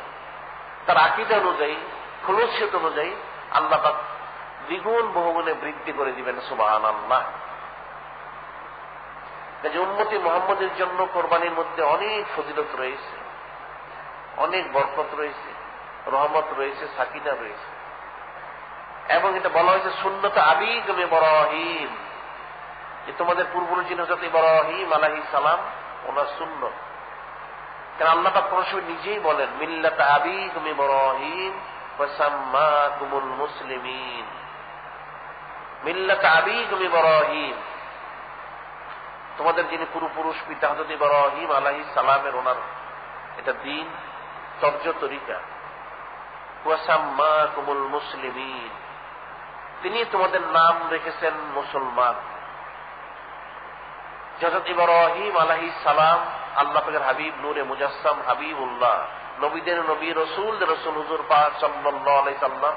Speaker 1: তার আকীদা অনুযায়ী, খুলুসিয়ত অনুযায়ী আল্লাহ পাক দ্বিগুণ বহুগুণে বৃদ্ধি করে দিবেন। সুবহানাল্লাহ। যে উম্মতি মুহাম্মদের জন্য কোরবানির মধ্যে অনেক ফজিলত রয়েছে, অনেক বরকত রয়েছে, রহমত রয়েছে, সাকিনা রয়েছে। এবং এটা বলা হয়েছে সুন্নত আবিকুম ইব্রাহিম, যে তোমাদের পূর্বপুরুষ হযরত ইব্রাহিম আলাইহিস সালাম, ওনার সুন্নত। কারণ আল্লাহ পাক কোন সময় নিজেই বলেন, মিল্লাত আবিকুম ইব্রাহিম ওয়া সাম্মাকুমুল মুসলিমিন। মিল্লাত আবিকুম ইব্রাহিম, তোমাদের যিনি পূর্বপুরুষ পিতা হযরত ইব্রাহিম আলাইহিস সালামের, ওনার এটা দিন, তর্জ তরিকা। ওয়া সাম্মাকুমুল মুসলিমিন, তিনি তোমাদের নাম রেখেছেন মুসলমান। হযরত ইব্রাহিম আলাইহিস সালাম আল্লাহ পাকের হাবিব নূরে মুজাসসাম হাবিবুল্লাহ, নবীদের নবী, রসুল রসুল হুজুর পাক সাল্লাল্লাহু আলাইহি সাল্লাম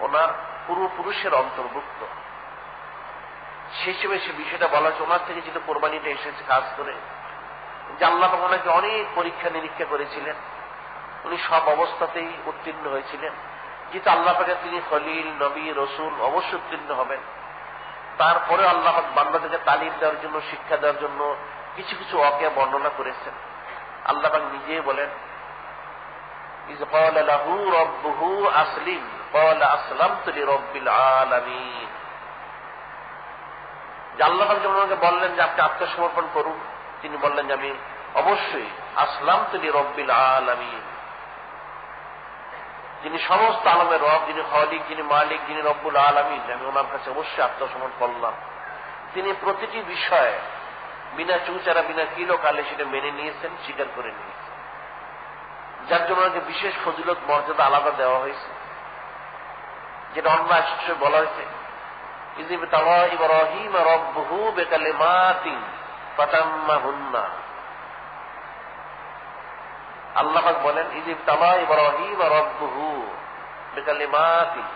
Speaker 1: ওনার পূর্বপুরুষের অন্তর্ভুক্ত। সে হিসেবে সে বিষয়টা বলা হচ্ছে, ওনার থেকে যেটা কোরবানিটা এসেছে খাস করে, যে আল্লাহ পাক ওনাকে অনেক পরীক্ষা নিরীক্ষা করেছিলেন, উনি সব অবস্থাতেই উত্তীর্ণ হয়েছিলেন। যেহেতু আল্লাহ পাকে তিনি খলিল, নবী, রসুল, অবশ্যই উত্তীর্ণ হবেন। তারপরে আল্লাহ পাক বান্দাদেরকে তালিম দেওয়ার জন্য, শিক্ষা দেওয়ার জন্য কিছু কিছু ওয়াকিয়া বর্ণনা করেছেন। আল্লাহ পাক নিজে বলেন, ইয ক্বালা লাহু রাব্বুহু আসলিম ক্বালা আসলামতু লিরাব্বিল আলামিন। যে আল্লাহ পাক যখন ওনাকে বললেন যে আপনি আত্মসমর্পণ করুন, তিনি বললেন যে আমি অবশ্যই আসলামতু লিরাব্বিল আলামিন, যিনি সমস্ত আলমের রব, যিনি খালিক, যিনি মালিক, যিনি রব্বুল আলামিন, আমি ওনার কাছে অবশ্যই আত্মসমর্পণ করলাম। তিনি প্রতিটি বিষয় বিনা চুচারা, বিনা কিলোকালে সেটা মেনে নিয়েছেন, স্বীকার করে নিয়েছেন, যার জন্য ওনাকে বিশেষ ফজিলত মর্যাদা আলাদা দেওয়া হয়েছে, যেটা অন্য আশ্চর্য বলা হয়েছে, ইয ইবতালা ইব্রাহিম রাব্বুহু বিকালিমাতিন ফাতাম্মাহুন্না। আল্লাহ পাক বলেন, ইয ইবতালা ইব্রাহিম রাব্বুহু বিকালিমাতিন,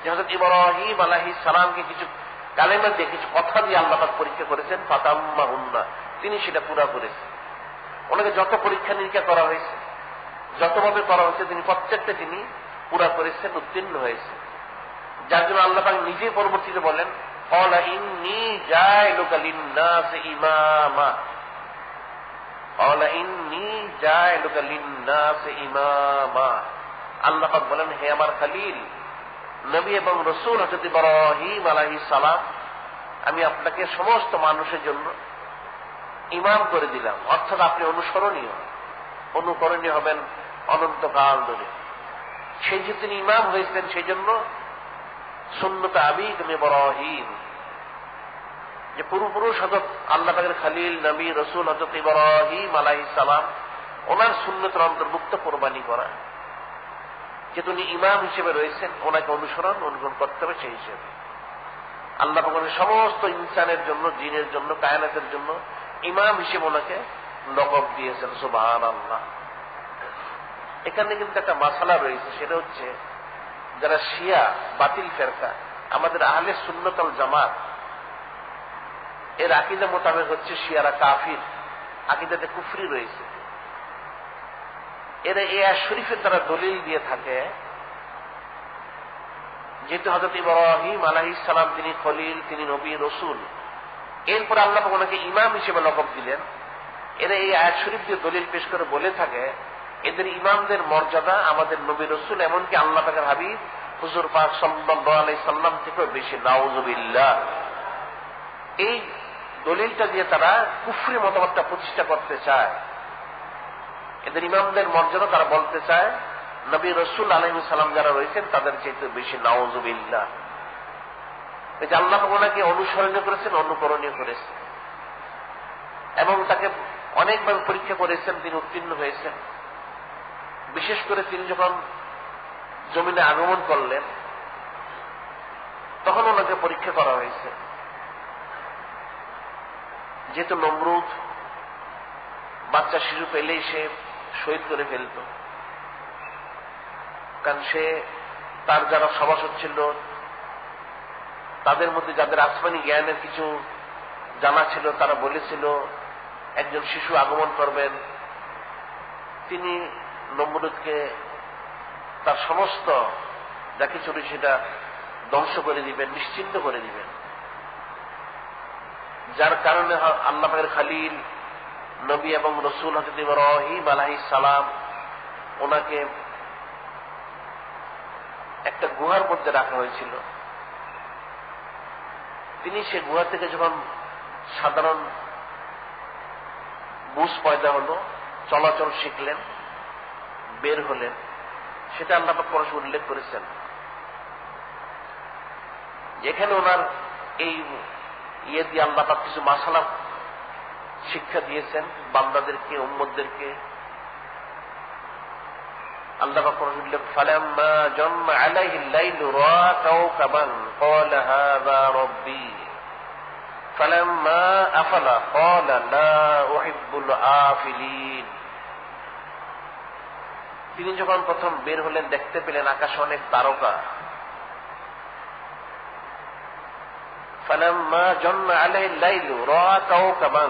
Speaker 1: যে হযরত ইব্রাহিম আলাইহিস সালামকে কিছু কালেমা দিয়ে, কিছু কথা দিয়ে আল্লাহ পাক পরীক্ষা করেছেন, ফাতাম্মাহুন্না, তিনি সেটা পুরা করেছেন। ওনাকে যত পরীক্ষা নিরীক্ষা করা হয়েছে, যতভাবে করা হয়েছে, তিনি প্রত্যেকটা তিনি পুরা করেছেন, উত্তীর্ণ হয়েছে। যার জন্য আল্লাহ পাক নিজে পরবর্তীতে বলেন, ক্বালা ইন্নী জাইলুকা লিন-নাসি ইমামা, ক্বালা ইন্নী জাইলুকা লিন-নাসি ইমামা। আল্লাহ পাক বলেন, হে আমার খলিল, নবী এবং রসুল হযরত ইব্রাহিম আলাইহিস সালাম, আমি আপনাকে সমস্ত মানুষের জন্য ইমাম করে দিলাম, অর্থাৎ আপনি অনুকরণীয় হবেন অনন্তকাল ধরে। সেই যে তিনি ইমাম হয়েছেন, সেই জন্য সুন্নত আবিকুম ইব্রাহিম, যে পূর্বপুরুষ হযরত আল্লাহ পাকের খলিল, নবী, রসুল হযরত ইব্রাহিম আলাইহিস সালাম, ওনার সুন্নতের অন্তর্ভুক্ত কোরবানি করা। যেহেতু উনি ইমাম হিসেবে রয়েছেন, ওনাকে অনুকরণ করতে হবে। সেই হিসেবে আল্লাহ পাক সমস্ত ইনসানের জন্য, জিনের জন্য, কায়নাতের জন্য ইমাম হিসেবে ওনাকে লকব দিয়েছেন। সুবহানাল্লাহ। এখানে কিন্তু একটা মাসালা রয়েছে, সেটা হচ্ছে যারা শিয়া বাতিল ফেরকা, আমাদের আহলে সুন্নাত ওয়াল জামাত এর আকীদা মোতাবেক হচ্ছে শিয়ারা কাফির, আকীদাতে কুফরি রয়েছে। এরা এই আয়াত শরীফের দ্বারা দলিল দিয়ে থাকে, যেহেতু হযরত ইব্রাহিম আলাইহিস সালাম তিনি খলিল, তিনি নবী, রসুল, এরপর আল্লাহ ওনাকে ইমাম হিসেবে লকব দিলেন। এরা এই আয়াত শরীফ দিয়ে দলিল পেশ করে বলে থাকে, এদের ইমামদের মর্যাদা আমাদের নবী, রসুল, এমনকি আল্লাহ পাকের হাবিব হুজুর পাক সাল্লাল্লাহু আলাইহি সাল্লাম থেকেও বেশি। নাউযুবিল্লাহ। এই দলিলটা দিয়ে তারা কুফরি মতবাদটা প্রতিষ্ঠা করতে চায়। এদের ইমামদের মর্যাদা তারা বলতে চায় নবী, রসুল আলাইহিস সালাম যারা রয়েছেন তাদের চাইতে বেশি। নাউযুবিল্লাহ। এই যে আল্লাহ ওনাকে অনুসরণীয় করেছেন, অনুকরণীয় করেছেন, এবং তাকে অনেকবার পরীক্ষা করেছেন, তিনি উত্তীর্ণ হয়েছেন। বিশেষ করে তিনি যখন জমিনে আগমন করলেন, তখন ওনাকে পরীক্ষা করা হয়েছে। যেহেতু নমরুদ বাচ্চা শিশু পেলেই সে শহীদ করে ফেলত, কারণ সে তার যারা সভাসদ ছিল তাদের মধ্যে যাদের আসমানি জ্ঞানের কিছু জানা ছিল, তারা বলেছিল একজন শিশু আগমন করবেন, তিনি নমরুদকে তার সমস্ত যা কিছু সেটা ধ্বংস করে দিবেন, নিশ্চিন্ত করে দিবেন। যার কারণে আল্লাহ পাকের খলিল, নবী এবং রসুল হযরত ইব্রাহিম আলাইহিস সালাম ওনাকে একটা গুহার মধ্যে রাখা হয়েছিল। তিনি সে গুহা থেকে যখন সাধারণ বুঝ পয়দা হলো, চলাচল শিখলেন, বের হলেন, সেটা আল্লাহ পাক পরশ উল্লেখ করেছেন। যেখানে ওনার এই দিয়ে আল্লাহ পাক কিছু মাসালা শিক্ষা দিয়েছেন বান্দাদেরকে, উম্মতদেরকে। আল্লাহ পাক পরশ উল্লেখ, ফালাম্মা জাম্মা আলাইহিল লাইলু রা কাওকাবান ক্বালা হাযা রাব্বি। فلما أفل قال لا أحب الآفلين। তিনি যখন প্রথম বের হলেন দেখতে পেলেন আকাশে অনেক তারকা। فلما جن عليه الليل رأى كوكبا।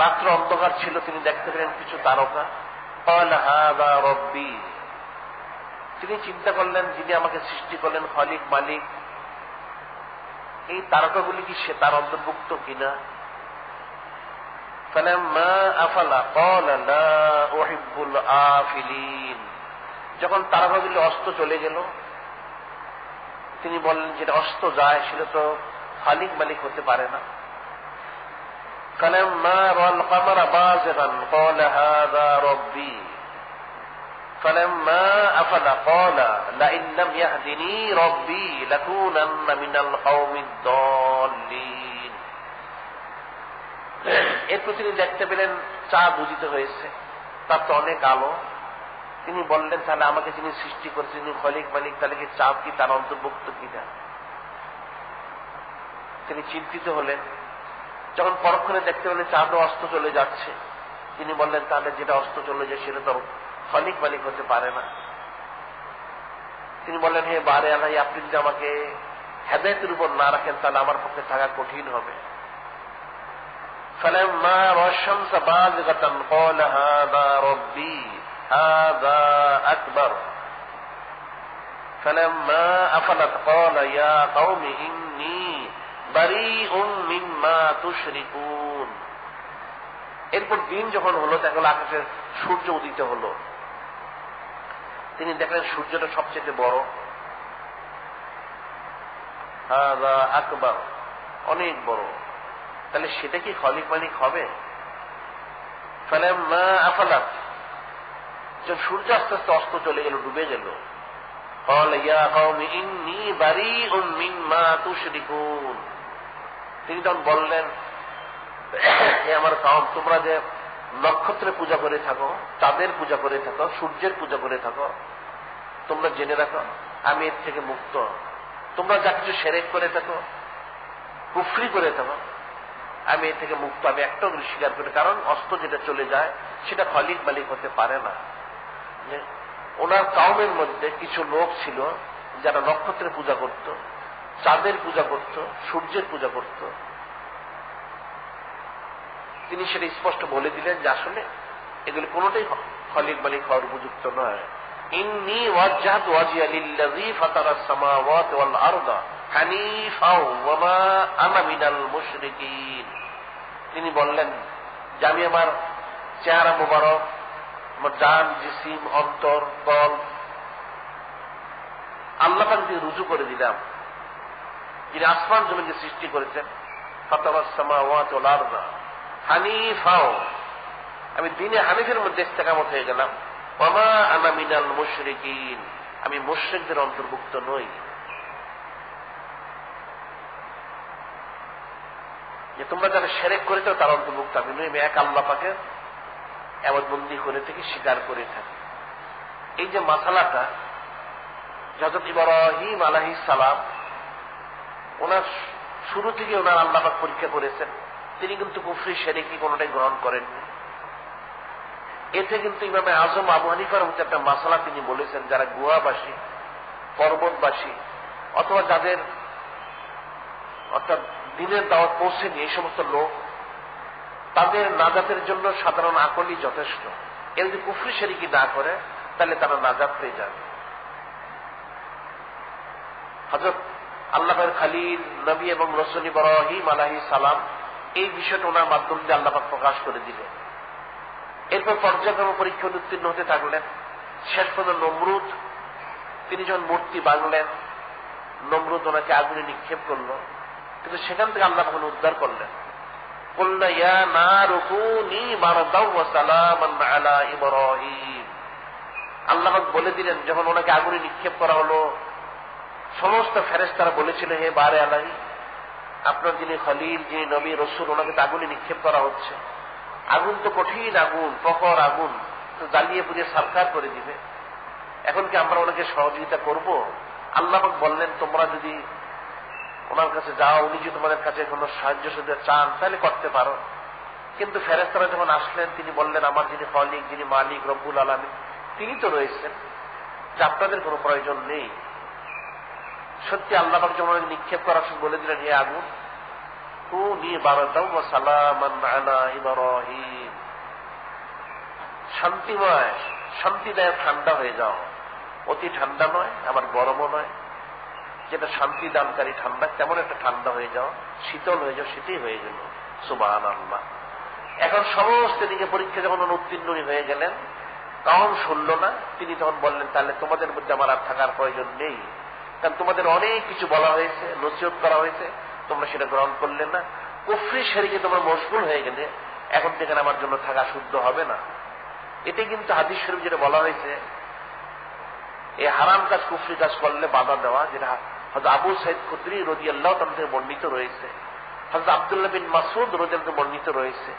Speaker 1: রাত্র অন্ধকার ছিল, তিনি দেখতে পেলেন কিছু তারকা। قال هذا ربي। তিনি চিন্তা করলেন যিনি আমাকে সৃষ্টি করলেন, খালিক মালিক, এই তারকাগুলি কি সে তার অন্তর্ভুক্ত কিনা। فلما أفل قال لا أحب الآفلين। যখন তারকাগুলি অস্ত চলে গেল, তিনি বললেন যেটা অস্ত যায় সেটা তো খালিক মালিক হতে পারে না। فلما رأى القمر بازغا قال هذا ربي فلما أفل قال لئن لم يهدني ربي لكونن من القوم الضالين। এরপর তিনি দেখতে পেলেন চাঁদ উদিত হয়েছে, তার তো অনেক আলো। তিনি বললেন তাহলে আমাকে যিনি সৃষ্টি করেছেন, যিনি খালিক মালিক, তাহলে কি চাঁদ কি তার অন্তর্ভুক্ত কিনা। তিনি চিন্তিত হলেন। যখন পরক্ষণে দেখতে পেলেন চাঁদও অস্ত চলে যাচ্ছে, তিনি বললেন তাহলে যেটা অস্ত চলে যায় সেটা তো খালিক মালিক হতে পারে না। তিনি বললেন হে বারে আল্লাহ, আপনি যদি আমাকে হেদায়েতের উপর না রাখেন তাহলে আমার পক্ষে থাকা কঠিন হবে। فلما رأى الشمس بازغة قال هذا ربي هذا أكبر فلما أفلت قال يا قوم إني بريء مما تشركون। এরপর দিন যখন হলো, দেখা গেল আকাশে সূর্য উদিত হলো। তিনি দেখলেন সূর্যটা সবচেয়ে বড়, হাযা আকবার, অনেক বড়। তাহলে সেটা কি খালিক মালিক হবে। ফালাম্মা আফালাত, যখন সূর্য আস্তে আস্তে অস্ত চলে গেল, ডুবে গেল, قال يا قوم إني بريء مما تشركون। তিনি তখন বললেন হে আমার কওম, তোমরা যে নক্ষত্রের পূজা করে থাকো, চাঁদের পূজা করে থাকো, সূর্যের পূজা করে থাকো, তোমরা জেনে রাখো আমি এর থেকে মুক্ত। তোমরা যা কিছু শিরক করে থাকো, কুফরি করে থাকো, আমি এর থেকে মুক্ত। আমি একটাও স্বীকার করি, কারণ অস্ত যেটা চলে যায় সেটা খালিক মালিক হতে পারে না। ওনার কওমের মধ্যে কিছু লোক ছিল যারা নক্ষত্রের পূজা করত, চাঁদের পূজা করত, সূর্যের পূজা করত। তিনি সেটা স্পষ্ট বলে দিলেন যে আসলে এগুলি কোনটাই খালিক মালিক হওয়ার উপযুক্ত নয়। ইন্নী ওয়াজজাহতু ওয়াজহিয়া লিল্লাযী ফাতারাস সামাওয়াতি ওয়াল আরদা হানিফাও ওয়া মা আনা মিনাল মুশরিকিন। তিনি বললেন যে আমি আমার চেহারা মুবারক, আমার জান, জিসিম, অন্তর, কল আল্লাহ পাক দিয়ে রুজু করে দিলাম, যিনি আসমান জমিনকে সৃষ্টি করেছেন। ফাতারাস সামাওয়াতি ওয়াল আরদা হানিফাও, আমি দ্বীনে হানিফের মধ্যে ইস্তেকামত হয়ে গেলাম। ওয়া মা আনা মিনাল মুশরিকিন, আমি মুশরিকদের অন্তর্ভুক্ত নই। যে তোমরা যারা শিরক করেছো তার অন্তর্ভুক্ত আমি নই, আমি এক আল্লাহ পাকের ইবাদতবন্দি করে থেকে স্বীকার করে থাকি। এই যে মাসালাটা হযরত ইব্রাহিম আলাইহিস সালাম ওনার শুরু থেকে ওনার আল্লাহ পাক পরীক্ষা করেছেন। তিনি কিন্তু কুফরি শিরকি কোনটাই গ্রহণ করেননি। এতে কিন্তু ইমামে আজম আবু হানিফার মধ্যে একটা মাসালা তিনি বলেছেন, যারা গুহাবাসী, পর্বতবাসী, অথবা যাদের অর্থাৎ দিনের দাওয়াত পৌঁছেনি, এই সমস্ত লোক, তাদের নাজাতের জন্য সাধারণ আকলই যথেষ্ট। এর যদি কুফরি শিরকি না করে তাহলে তারা নাজাত পেয়ে যাবে। হযরত আল্লাহর খলিল নবী এবং রাসূল ইব্রাহিম আলাইহিস সালাম এই বিষয়টা ওনার মাধ্যম দিয়ে আল্লাহ পাক প্রকাশ করে দিলেন। এরপর পর্যায়ক্রমে পরীক্ষা উত্তীর্ণ হতে থাকলেন। শেষ পর্যন্ত নমরুদ, তিনি যখন মূর্তি বাংলেন, নমরুদ ওনাকে আগুনে নিক্ষেপ করলো, কিন্তু সেখান থেকে আল্লাহ পাক উদ্ধার করলেন। কুলনা ইয়া নারু কুনি বারদাও ওয়া সালামান আলা ইব্রাহিম। আল্লাহ পাক বলে দিলেন, যখন ওনাকে আগুনে নিক্ষেপ করা হলো, সমস্ত ফেরেশতারা বলেছিল হে বারে আলাহি, আপনার যিনি খলিল, যিনি নবী রসুল, ওনাকে তো আগুনে নিক্ষেপ করা হচ্ছে। আগুন তো কঠিন আগুন, প্রখর আগুন, তো জ্বালিয়ে পুড়িয়ে সারকার করে দিবে। এখন কি আমরা ওনাকে সহযোগিতা করব? আল্লাহ পাক বললেন তোমরা যদি ওনার কাছে যাও, উনি যদি তোমাদের কাছে কোনো সাহায্য সুবিধা চান তাহলে করতে পারো। কিন্তু ফেরেশতারা যখন আসলেন তিনি বললেন, আমার যিনি খালিক, যিনি মালিক রব্বুল আলামিন, তিনি তো রয়েছেন, যে আপনাদের কোনো প্রয়োজন নেই। সত্যি আল্লাহ পাক যখন নিক্ষেপ করার সময় বলে দিলেন, হে আগুন, কুনি বারাদাও ওয়া সালামান আলা ইব্রাহিম, শান্তিময়, শান্তিদায়ক, ঠান্ডা হয়ে যাও। অতি ঠান্ডা নয়, আবার গরমও নয়, যেটা শান্তি দানকারী ঠান্ডা, তেমন একটা ঠান্ডা হয়ে যাও, শীতল হয়ে যাও। সেটাই হয়ে গেল। সুবহানাল্লাহ। এখন সমস্ত দিকে পরীক্ষা যখন উত্তীর্ণ হয়ে গেলেন, তখন শুনল না। তিনি তখন বললেন, তাহলে তোমাদের মধ্যে আমার আর থাকার প্রয়োজন নেই, কারণ তোমাদের অনেক কিছু বলা হয়েছে, নসিহত করা হয়েছে, তোমরা সেটা গ্রহণ করলে না। কুফরি শিরকে তোমরা মশগুল হয়ে গেলে, এখন থেকে আমার জন্য থাকা শুদ্ধ হবে না। এতে কিন্তু হাদিস শরীফ যেটা বলা হয়েছে, এই হারাম কাজ, কুফরি কাজ করলে বাধা দেওয়া, যেটা হযরত আবু সাঈদ খুদরি রাদিয়াল্লাহু তাআলা থেকে বর্ণিত রয়েছে, হযরত আব্দুল্লাহ বিন মাসউদ রাদিয়াল্লাহু তাআলা বর্ণিত রয়েছে।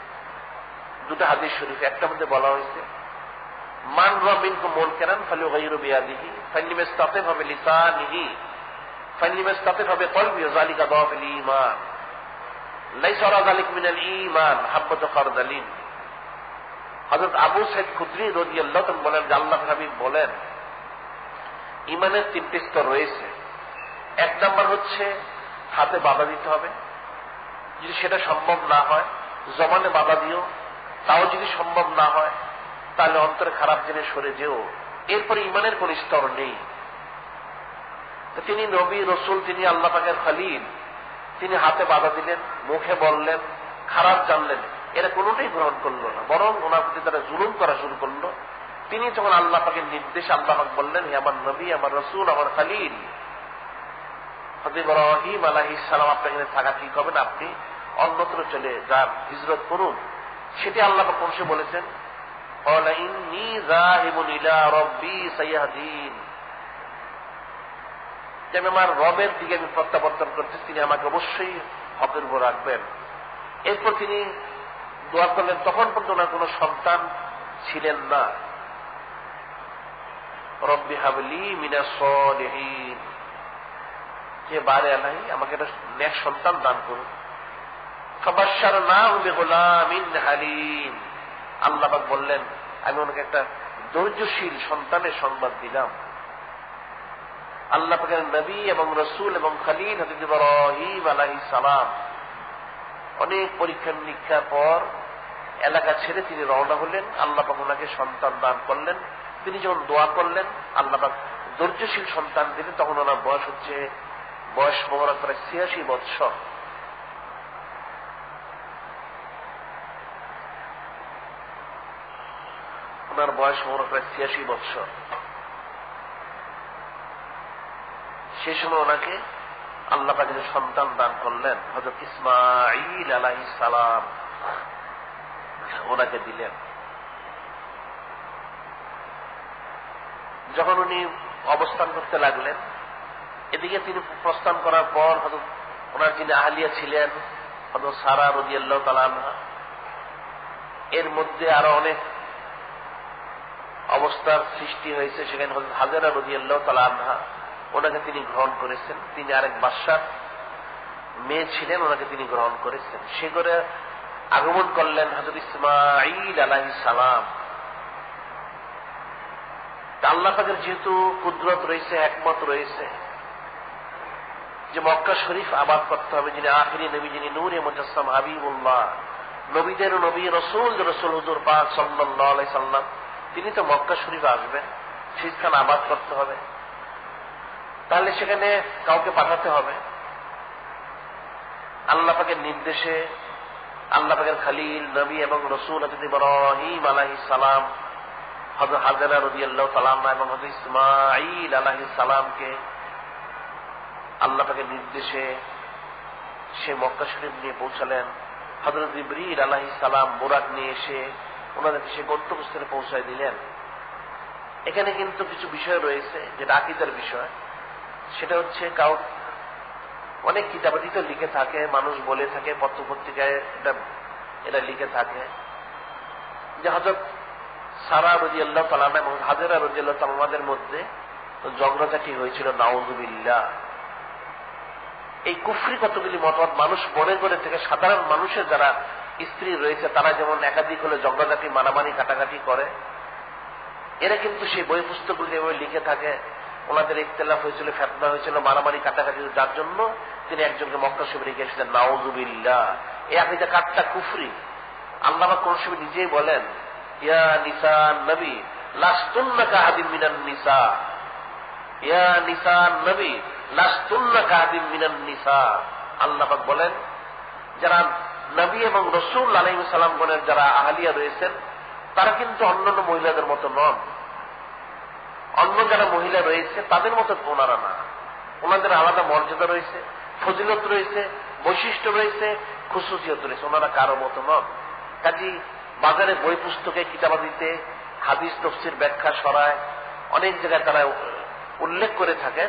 Speaker 1: দুটো হাদিস শরীফ, একটা মধ্যে বলা হয়েছে, মান রাআ মিনকুম মুনকারান ফালিয়ুগাইয়িরু বিয়াদিহি ফাইন ইসতাতিফ বিলিসানিহি ফাইন ইসতাতিফ বিকলবিহি যালিকা দাফুল ঈমান লাইসা আলা যালিক মিনাল ঈমান হাব্বাতু খারদালিন। হযরত আবু সাঈদ খুদরি রাদিয়াল্লাহু তাআলা বলেন যে আল্লাহর হাবিব বলেন, ঈমানের তিনটি স্তর রয়েছে। এক নম্বর হচ্ছে হাতে বাধা দিতে হবে, যদি সেটা সম্ভব না হয় জবানে বাধা দিও, তাও যদি সম্ভব না হয় তাহলে অন্তরে খারাপ জেনে সরে যেও। এরপরে ঈমানের কোন স্তর নেই। তিনি নবী রসুল, তিনি আল্লাহ পাকের খলিল, তিনি হাতে বাধা দিলেন, মুখে বললেন, খারাপ জানলেন, এরা কোনোটাই গ্রহণ করলো না, বরং ওনার প্রতি তারা জুলুম করা শুরু করলো। তিনি যখন আল্লাহ পাকের নির্দেশ, আল্লাহ পাক বললেন, হে আমার নবী, আমার রসুল, আমার খলিল হযরত ইব্রাহিম আলাইহিস সালাম, আপনার এখানে থাকা ঠিক হবে না, আপনি অন্যত্র চলে যান, হিজরত করুন। সেটি আল্লাহ পাক কোন সে বলেছেন, ক্বালা ইন্নী যাহিবুন ইলা রাব্বি সাইয়াহদিন, যে আমি আমার রবের দিকে আমি প্রত্যাবর্তন করছি, তিনি আমাকে অবশ্যই হকের উপর রাখবেন। এরপর তিনি দোয়া করলেন, তখন পর্যন্ত ওনার কোন সন্তান ছিলেন না। রব্বি হাবলি মিনাস সালিহিন, যে বারে আল্লাহ আমাকে একটা নেক সন্তান দান করুন। ফাবাশশারনাহু বিগুলামিন হালিম, আল্লাহ পাক বললেন, আমি ওনাকে একটা ধৈর্যশীল সন্তানের সংবাদ দিলাম। আল্লাহ পাকের নবী এবং রসুল এবং খলিল হযরত ইব্রাহিম আলাইহিস সালাম অনেক পরীক্ষা নিরীক্ষার পর এলাকা ছেড়ে তিনি রওনা হলেন। আল্লাহ পাক ওনাকে সন্তান দান করলেন। তিনি যখন দোয়া করলেন, আল্লাহ পাক ধৈর্যশীল সন্তান দিলেন। তখন ওনার বয়স মোবারক প্রায় ৮৬ বৎসর। ওনার বয়স মোবারক প্রায় ৮৬ বৎসর। সেই সময় ওনাকে আল্লাহ পাক সন্তান দান করলেন, হযরত ইসমাঈল আলাইহিস সালাম ওনাকে দিলেন। যখন উনি অবস্থান করতে লাগলেন, এদিকে তিনি প্রস্থান করার পর হযরত ওনার যিনি আহলিয়া ছিলেন হযরত সারা রাদিয়াল্লাহু তাআলা আনহা, এর মধ্যে আরো অনেক অবস্থার সৃষ্টি হয়েছে। সেখানে হযরত হাজেরা রাদিয়াল্লাহু তাআলা আনহা, ওনাকে তিনি গ্রহণ করেছেন। তিনি আরেক বাদশার মেয়ে ছিলেন, ওনাকে তিনি গ্রহণ করেছেন। সে করে আগমন করলেন হযরত ইসমাঈল আলাইহিস সালাম। আল্লাহ পাকের যেহেতু কুদরত রয়েছে, হিকমত রয়েছে, যে মক্কা শরীফ আবাদ করতে হবে, যিনি আখিরি নবী, যিনি নূরে মুজাসসাম হাবিবুল্লাহ, নবীদের নবী, রসুল হুজুর পাক সাল্লাল্লাহু আলাইহি সাল্লাম, তিনি তো মক্কা শরীফ আসবেন, সেই স্থান আবাদ করতে হবে। তাহলে সেখানে কাউকে পাঠাতে হবে। আল্লাহ পাকের নির্দেশে আল্লাহ পাকের খলিল নবী এবং রসুল হযরত ইব্রাহিম আলাইহিস সালাম, হযরত হাজেরা রাদিয়াল্লাহু তাআলা আনহা এবং হযরত ইসমাঈল আলাইহিস সালামকে আল্লাহ পাকের নির্দেশে সে মক্কা শরীফ নিয়ে পৌঁছালেন। হযরত জিবরীল আলাইহিস সালাম বুরাক নিয়ে এসে ওনাদেরকে সে গন্তব্যস্থলে পৌঁছায় দিলেন। এখানে কিন্তু কিছু বিষয় রয়েছে যেটা আকীদার বিষয়। সেটা হচ্ছে, অনেক কিতাবাদিতে লিখে থাকে, মানুষ বলে থাকে, পত্র পত্রিকায় এটা লিখে থাকে যে হযরত সারা রাদিয়াল্লাহু তাআলা এবং হাজেরা রাদিয়াল্লাহু তাআলার মধ্যে ঝগড়াঝাটি হয়েছিল, নাউযুবিল্লাহ। এই কুফরি কতগুলি মতবাদ মানুষ মনে করে থেকে সাধারণ মানুষের যারা স্ত্রী রয়েছে তারা যেমন একাধিক হলে ঝগড়াঝাটি মারামারি কাটাকাটি করে, এরা কিন্তু সেই বই পুস্তকগুলি এভাবে লিখে থাকে। ওনাদের ইখতিলাফ হয়েছিল, ফিতনা হয়েছিল, মারামারি কাটাকাটি, যার জন্য তিনি একজনকে মক্কা শরীফে রেখে এসেছেন। নাউযুবিল্লাহ, এই আকীদা কাট্টা কুফরি। আল্লাহ পাক কোন সময় নিজেই বলেন, ইয়া নিসা নবী লাস্তুন্না কাহাদিম মিনান নিসা, ইয়া নিসা নবী লাস্তুন্না কাহাদিম মিনান নিসা। আল্লাহ পাক বলেন, যারা নবী এবং রাসূল আলাইহিস সালামগণের যারা আহলিয়া রয়েছেন তারা কিন্তু অন্যান্য মহিলাদের মতো নন। অন্য যারা মহিলা রয়েছে তাদের মতো ওনারা না। ওনাদের আলাদা মর্যাদা রয়েছে, ফজিলত রয়েছে, বৈশিষ্ট্য রয়েছে, খুশুসিয়ত রয়েছে। ওনারা কারো মতো নন। কাজী বাজারে বই পুস্তকে কিতাবাদিতে হাদিস তাফসীর ব্যাখ্যা সরায় অনেক জায়গায় তারা উল্লেখ করে থাকে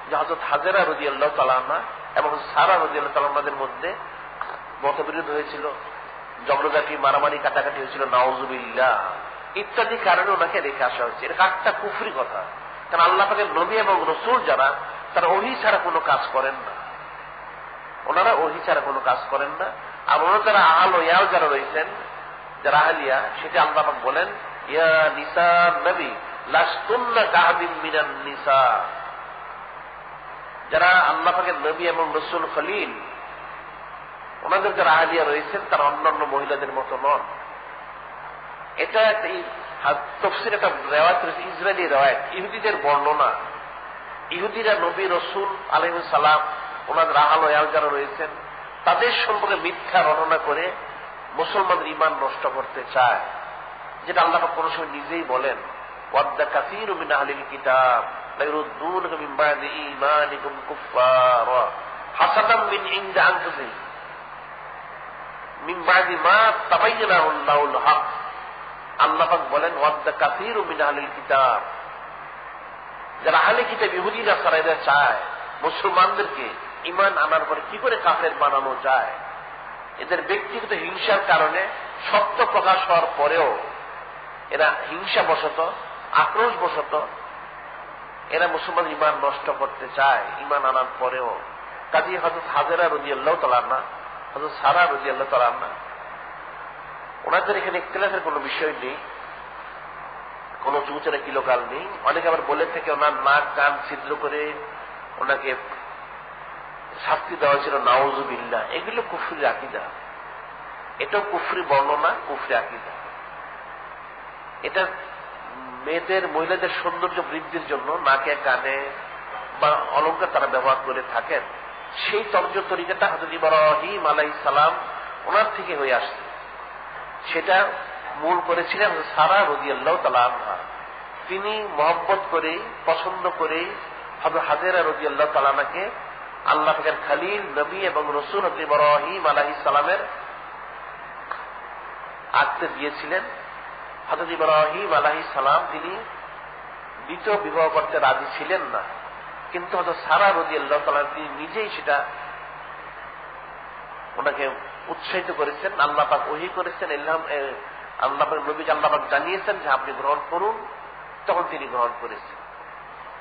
Speaker 1: যে হযরত হাজেরা রাদিয়াল্লাহু তাআলা আনহা এবং সারা রাদিয়াল্লাহু তাআলা আনহাদের মধ্যে মতবিরোধ হয়েছিল, ঝগড়াঝাটি মারামারি কাটাকাটি হয়েছিল, নাউযুবিল্লাহ ইত্যাদি কারণে ওনাকে রেখে আসা হয়েছে। এটা একটা কুফরি কথা। কারণ আল্লাহ পাকের নবী এবং রাসূল যারা, তারা ওহী ছাড়া কোনো কাজ করেন না। ওনারা ওহী ছাড়া কোনো কাজ করেন না। আর ওনারা যারা আহল ইয়াও যারা রয়েছেন, যারা আহলিয়া, সেটা আল্লাহ পাক বলেন, ইয়া নিসা নবী লাস্তুন্না কাহাদিম মিনান নিসা। যারা আল্লাহ পাকের নবী এবং রাসূল খলিল, ওনাদের যারা আহলিয়া রয়েছেন তারা অন্যান্য মহিলাদের মতো নন। এটা তাফসীরে একটা রিওয়ায়াত রয়েছে, ইসরায়েলি রিওয়ায়াত, ইহুদিদের বর্ণনা। ইহুদিরা নবী রাসূল আলাইহিস সালাম, ওনাদের আহল ইয়াল যারা রয়েছেন তাদের সম্পর্কে মিথ্যা বর্ণনা করে মুসলমানদের ঈমান নষ্ট করতে চায়, যেটা আল্লাহ পাক কোন সময় নিজেই বলেন, ওয়াদ্দা কাসীরুম মিন আহলিল কিতাব লা ইউরুদ্দুনাকুম মিন বা'দি ঈমানিকুম কুফফারা হাসাদাম মিন ইনদি আনফুসিহিম মিন বা'দি মা তাবায়্যানা লাহুল হক। আল্লাহ পাক বলেন, ওয়াদ্দা কাসীরুম মিন আহলিল কিতাব, যারা আহলে কিতাব ইহুদি নাসারারা চায় মুসলমানদেরকে ঈমান আনার পরে কি করে কাফের বানানো যায়। এদের ব্যক্তিগত হিংসার কারণে সত্য প্রকাশ হওয়ার পরেও এরা হিংসা বশত, আক্রোশ বশত এরা মুসলমান ঈমান নষ্ট করতে চায় ঈমান আনার পরেও। কাজী হযরত হাজেরা রাদিয়াল্লাহু তাআলা আনহা, হযরত সারা রাদিয়াল্লাহু তাআলা আনহা, ওনাদের এখানে ইখতিলাফের কোনো বিষয় নেই, কোন চুচরা কিলোকাল নেই। অনেকে আবার বলে থেকে ওনার নাক কান ছিদ্র করে ওনাকে শাস্তি দেওয়া ছিল, নাউযুবিল্লাহ। এগুলো কুফরি আকীদা, এটাও কুফরি বর্ণনা, কুফরি আকীদা। এটা মেয়েদের, মহিলাদের সৌন্দর্য বৃদ্ধির জন্য নাকে কানে বা অলংকার তারা ব্যবহার করে থাকেন। সেই তর্জ তরিকাটা হযরত ইব্রাহিম আলাইহিস সালাম ওনার থেকে হয়ে আসছে। সেটা মূল করেছিলেন সারা রাদিয়াল্লাহু তাআলা আনহা। তিনি মহব্বত করে, পছন্দ করে হযরত হাজেরা রাদিয়াল্লাহু তাআলা আনহাকে আল্লাহ পাকের খলিল নবী এবং রাসূল হযরত ইব্রাহিম আলাইহিস সালামের আঁকতে দিয়েছিলেন। হযরত ইব্রাহিম আলাইহিস সালাম তিনি দ্বিতীয় বিবাহ করতে রাজি ছিলেন না, কিন্তু হযরত সারা রাদিয়াল্লাহু তাআলা তিনি নিজেই সেটা ওনাকে উৎসাহিত করেছেন। আল্লাহ পাক ওহী করেছেন, আল্লাহ পাক নবীকে আল্লাহ পাক জানিয়েছেন যে আপনি গ্রহণ করুন, তখন তিনি গ্রহণ করেছেন।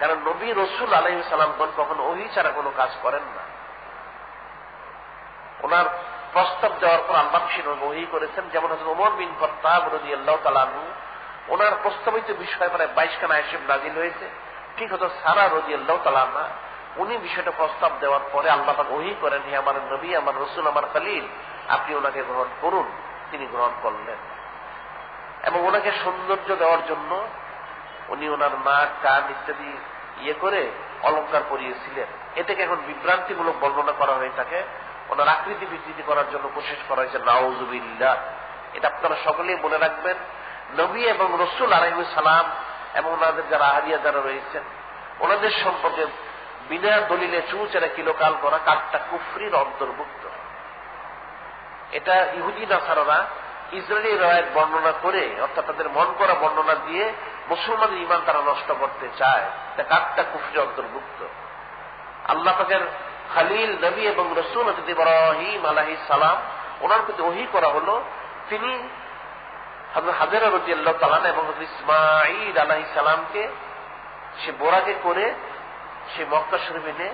Speaker 1: কারণ নবী রাসূল আলাইহিস সালামগণ কখনো ওহী ছাড়া কোনো কাজ করেন না। ওনার প্রস্তাব দেওয়ার পর আল্লাহ সেটা ওহী করেছেন। যেমন হযরত ওমর বিন খাত্তাব রাদিয়াল্লাহু তাআলা আনহু, ওনার প্রস্তাবিত বিষয় প্রায় 22 খানা আয়াত নাযিল হয়েছে। ঠিক হযরত সারা রাদিয়াল্লাহু তাআলা আনহা, উনি বিষয়টা প্রস্তাব দেওয়ার পরে আল্লাহ পাক ওহী করেন, হে আমার নবী, আমার রাসূল, আমার খলিল, আপনি ওনাকে গ্রহণ করুন। তিনি গ্রহণ করলেন এবং ওনাকে সৌন্দর্য দেওয়ার জন্য উনি ওনার নাক কান ইত্যাদি করে অলংকার পরিয়েছিলেন। এটাকে এখন বিভ্রান্তিমূলক বর্ণনা করা হয়ে থাকে, ওনার আকৃতি বিকৃতি করার জন্য কোশিশ করা হয়েছে, নাউযুবিল্লাহ। এটা আপনারা সকলেই মনে রাখবেন। নবী এবং রাসূল আলাইহিস সালাম এবং ওনাদের যারা আহলিয়া যারা রয়েছেন, ওনাদের সম্পর্কে বিনা দলিলে চুচেরা কিলোকাল করা কাট্টা কুফরির অন্তর্ভুক্ত। এটা ইহুদি নাসারারা ইসরায়েলি রায়াত বর্ণনা করে, অর্থাৎ তাদের মন করা বর্ণনা দিয়ে মুসলমানের ঈমান তারা নষ্ট করতে চায়। এটা কাট্টা কুফরির অন্তর্ভুক্ত। আল্লাহ পাকের খলিল নবী এবং রাসূল হযরত ইব্রাহিম আলাইহিস সালাম, ওনার প্রতি ওহী করা হলো, তিনি হযরত হাজেরা রাদিয়াল্লাহু তাআলা এবং হযরত ইসমাঈল আলাইহিস সালামকে সে বোরাকে করে সে মক্কা শরীফে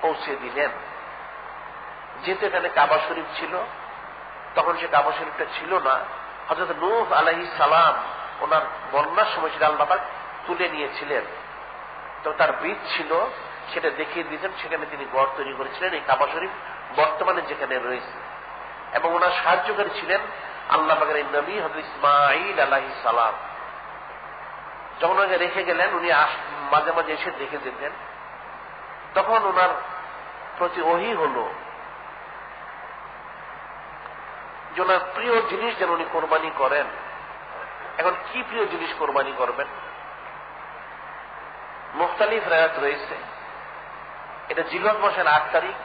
Speaker 1: পৌঁছে দিলেন। যেহেতু এখানে কাবা শরীফ ছিল, তখন সে কাবা শরীফটা ছিল না। হযরত নূহ আলাইহিস সালাম ওনার বন্যার সময় সেটা আল্লাহ পাক তুলে নিয়েছিলেন, তো তার বীজ ছিল, সেটা দেখিয়ে দিয়েছেন। সেখানে তিনি ঘর তৈরি করেছিলেন, এই কাবা শরীফ বর্তমানে যেখানে রয়েছে। এবং ওনার সাহায্যকারী ছিলেন আল্লাহ পাকের এই নবী হযরত ইসমাঈল আলাইহিস সালাম। যখন ওনাকে রেখে গেলেন, উনি মাঝে মাঝে এসে দেখে যেতেন। তখন ওনার প্রতি ওহী হলো যে ওনার প্রিয় জিনিস যেন উনি কোরবানি করেন। এখন কি প্রিয় জিনিস কোরবানি করবেন? মুখতালিফ রায়াত রয়েছে। এটা জিলহজ মাসের 8 তারিখ,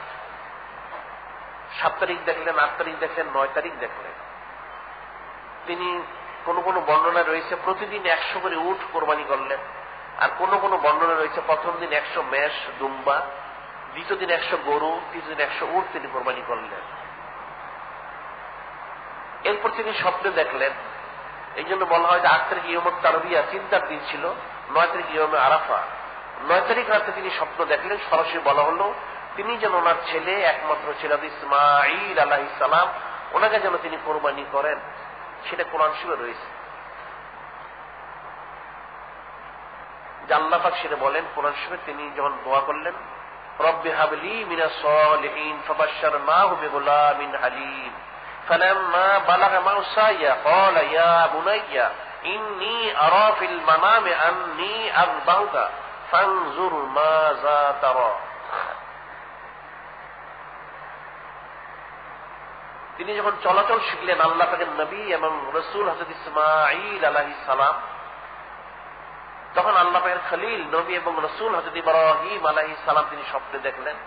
Speaker 1: 7 তারিখ দেখলেন, 8 তারিখ দেখলেন, 9 তারিখ দেখলেন। তিনি কোন কোন বর্ণনা রয়েছে প্রতিদিন 100 করে উট কোরবানি করলেন, আর কোন কোন বর্ণনা রয়েছে প্রথম দিন 100 মেষ দুম্বা, দ্বিতীয় দিন 100 গরু, তৃতীয় দিন 100 উট তিনি কোরবানি করলেন। এরপর তিনি স্বপ্নে দেখলেন। এই জন্য বলা হয় যে 8 তারিখ ইয়মুত তারবিয়া, চিন্তার দিন ছিল, 9 তারিখ ইয়মে আরাফা। 9 তারিখ রাতে তিনি স্বপ্ন দেখলেন, সরাসরি বলা হলো তিনি যেন ওনার ছেলে, একমাত্র ছেলে ইসমাঈল আলাইহিস সালাম, ওনাকে যেন তিনি কোরবানি করেন। সেটা কোরআন শরীফে রয়েছে। যে আল্লাহ পাক সেটা বলেন কোরআন শরীফে, তিনি যখন দোয়া করলেন, রব্বি হাবলি মিনাস সালিহিন ফাবাশশারনাহু বিগুলামিন হালিম ফালাম্মা বালাগা মাউসায়া ক্বালা ইয়া বুনাইয়া ইন্নী আরা ফিল মানামি আন্নী আযবাহুকা ফানজুর মাযা তারা। তিনি যখন চলাচল শিখলেন, আল্লাহ পাকের নবী এবং রাসূল হযরত ইসমাঈল আলাইহিস সালাম, তখন আল্লাহ পাকের খলিল নবী এবং রাসূল হযরত ইব্রাহিম আলাইহিস সালাম তিনি স্বপ্নে দেখলেন।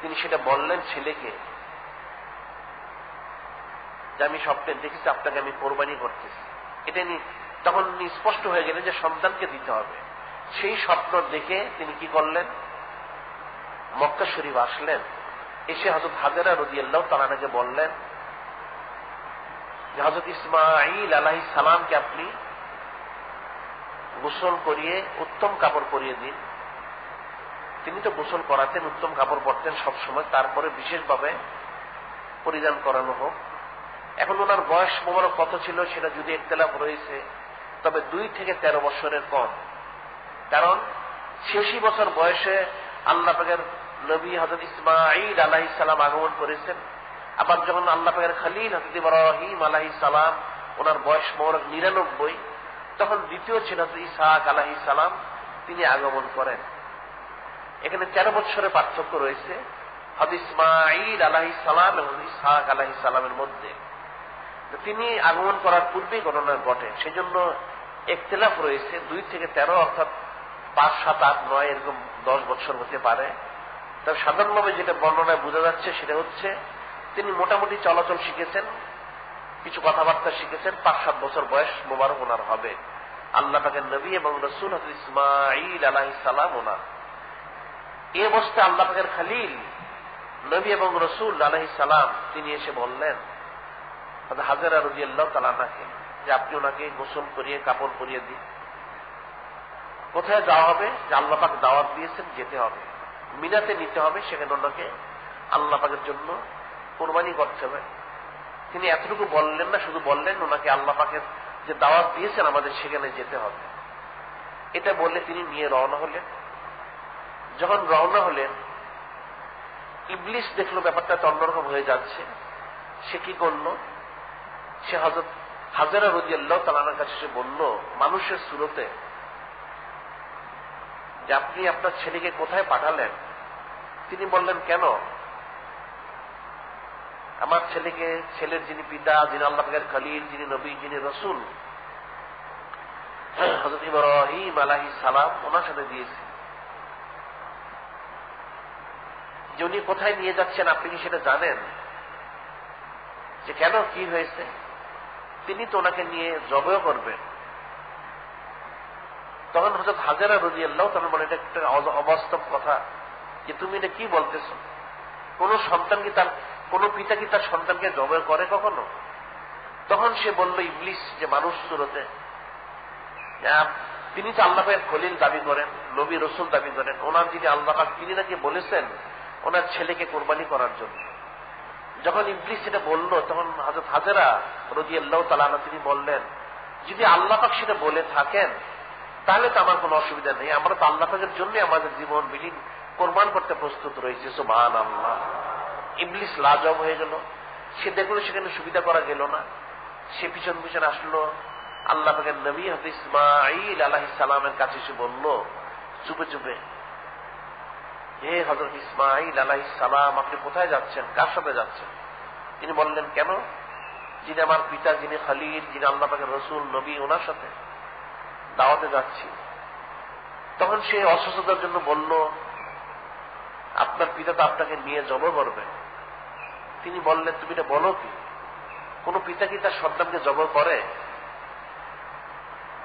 Speaker 1: তিনি সেটা বললেন ছেলেকে যে আমি স্বপ্নে দেখেছি আপনাকে আমি কোরবানি করতেছি। এটা তখন স্পষ্ট হয়ে গেলেন যে সন্তানকে দিতে হবে। সেই স্বপ্ন দেখে তিনি কি করলেন, মক্কা শরীফ আসলেন। এসে হযরত হাজেরা রাদিয়াল্লাহু তাআলা আনহাকে বললেন যে হযরত ইসমাঈল আলাইহিস সালামকে আপনি গোসল করিয়ে উত্তম কাপড় পরিয়ে দিন। তিনি তো গোসল করাতেন, উত্তম কাপড় পরতেন সবসময়, তারপরে বিশেষভাবে পরিধান করানো হোক। এখন ওনার বয়স মোবারক কত ছিল সেটা যদি ইখতিলাফ রয়েছে, তবে 2 থেকে 13 বছরের কম। কারণ 86 বছর বয়সে আল্লাহ পাকের নবী হযরত ইসমাঈল আলাইহিস সালাম আগমন করেছেন। আবার যখন আল্লাহ পাকের খলিল হযরত ইব্রাহিম আলাইহিস সালাম, ওনার বয়স মোবারক 99, তখন দ্বিতীয় ছিল হযরত ইসহাক আলাইহিস সালাম, তিনি আগমন করেন। এখানে 13 বছরের পার্থক্য রয়েছে হযরত ইসমাঈল আলাইহিস সালাম এবং ইসহাক আলাইহিস সালামের মধ্যে। তিনি আগমন করার পূর্বেই ঘটনা ঘটে, সেজন্য ইখতিলাফ রয়েছে। 2 থেকে 13 অর্থাৎ 5, 7, 8, 9 এরকম 10 বছর হতে পারে। তবে সাধারণভাবে যেটা বর্ণনায় বোঝা যাচ্ছে সেটা হচ্ছে তিনি মোটামুটি চলাচল শিখেছেন, কিছু কথাবার্তা শিখেছেন। 5-7 বছর বয়স মোবারক ওনার হবে। আল্লাহ পাকের নবী এবং রাসূল হযরত ইসমাঈল আলাইহিস সালাম ওনার। এই অবস্থায় আল্লাহ পাকের খলিল নবী এবং রাসূল আলাইহিস সালাম তিনি এসে বললেন হাজেরা রাদিয়াল্লাহু তাআলা আনহাকে যে আপনি ওনাকে গোসল করিয়ে কাপড় পরিয়ে দিন। কোথায় যাওয়া হবে? যে আল্লাহ পাক দাওয়াত দিয়েছেন, যেতে হবে, মিনাতে নিতে হবে, সেখানে ওনাকে আল্লাহ পাকের জন্য কোরবানি করতে হবে। তিনি এতটুকু বললেন না, শুধু বললেন ওনাকে আল্লাহ পাকের যে দাওয়াত দিয়েছেন আমাদের সেখানে যেতে হবে। এটা বললে তিনি নিয়ে রওনা হলেন। যখন রওনা হলেন, ইবলিস দেখলো ব্যাপারটা অন্যরকম হয়ে যাচ্ছে। সে কি করলো? সে হযরত হাজেরা রাদিয়াল্লাহু তাআলা আনহার কাছে সে বলল মানুষের সুরতে যে আপনি আপনার ছেলেকে কোথায় পাঠালেন? তিনি বললেন কেন? আমার ছেলেকে, ছেলের যিনি পিতা, যিনি আল্লাহ পাকের খলিল, যিনি নবী, যিনি রাসূল হযরত ইব্রাহিম আলাইহিস সালাম, ওনার সাথে দিয়েছি। যে উনি কোথায় নিয়ে যাচ্ছেন আপনি কি সেটা জানেন? যে কেন, কি হয়েছে? তিনি তো ওনাকে নিয়ে জবেও করবেন। তখন হযরত হাজেরা রাদিয়াল্লাহু তাআলা বলেন এটা একটা অবাস্তব কথা, যে তুমি এটা কি বলতেছ? কোন সন্তান কি তার, কোন পিতা কি তার সন্তানকে জবে করে কখনো? তখন সে বলল ইবলিস, যে মানুষ সুরতে, তিনি তো আল্লাহ পাকের খলিল দাবি করেন, নবী রাসূল দাবি করেন, ওনার যিনি আল্লাহ পাক তিনি নাকি বলেছেন ওনার ছেলেকে কোরবানি করার জন্য। যখন ইবলিস সেটা বলল, তখন হযরত হাজেরা রাদিয়াল্লাহু তাআলা আনহা তিনি বললেন, যদি আল্লাহ পাক সেটা বলে থাকেন তাহলে তো আমার কোনো অসুবিধা নেই, আমরা তো আল্লাহ পাকের জন্য আমাদের জীবন বিলীন কোরবান করতে প্রস্তুত রয়েছে। সুবহানাল্লাহ। ইবলিস লাজব হয়ে গেল, সে দেখলো সেখানে সুবিধা করা গেল না, সে পিছন পিছন আসলো আল্লাহ পাকের নবী হযরত ইসমাঈল আলাইহিস সালামের কাছে এসে বলল চুপে চুপে, হে হযরত ইসমাঈল আলাইহিস সালাম, আপনি কোথায় যাচ্ছেন, কার সাথে যাচ্ছেন? তিনি বললেন, কেন? যিনি আমার পিতা, যিনি খলিল, যিনি আল্লাহ পাকের রসুল নবী, ওনার সাথে দাওয়াতে যাচ্ছি। তখন সে অসুস্থতার জন্য বলল, আপনার পিতা তো আপনাকে নিয়ে জব করবে। তিনি বললেন, তুমি এটা বলো কি? কোন পিতা কি তার সন্তানকে জব করে?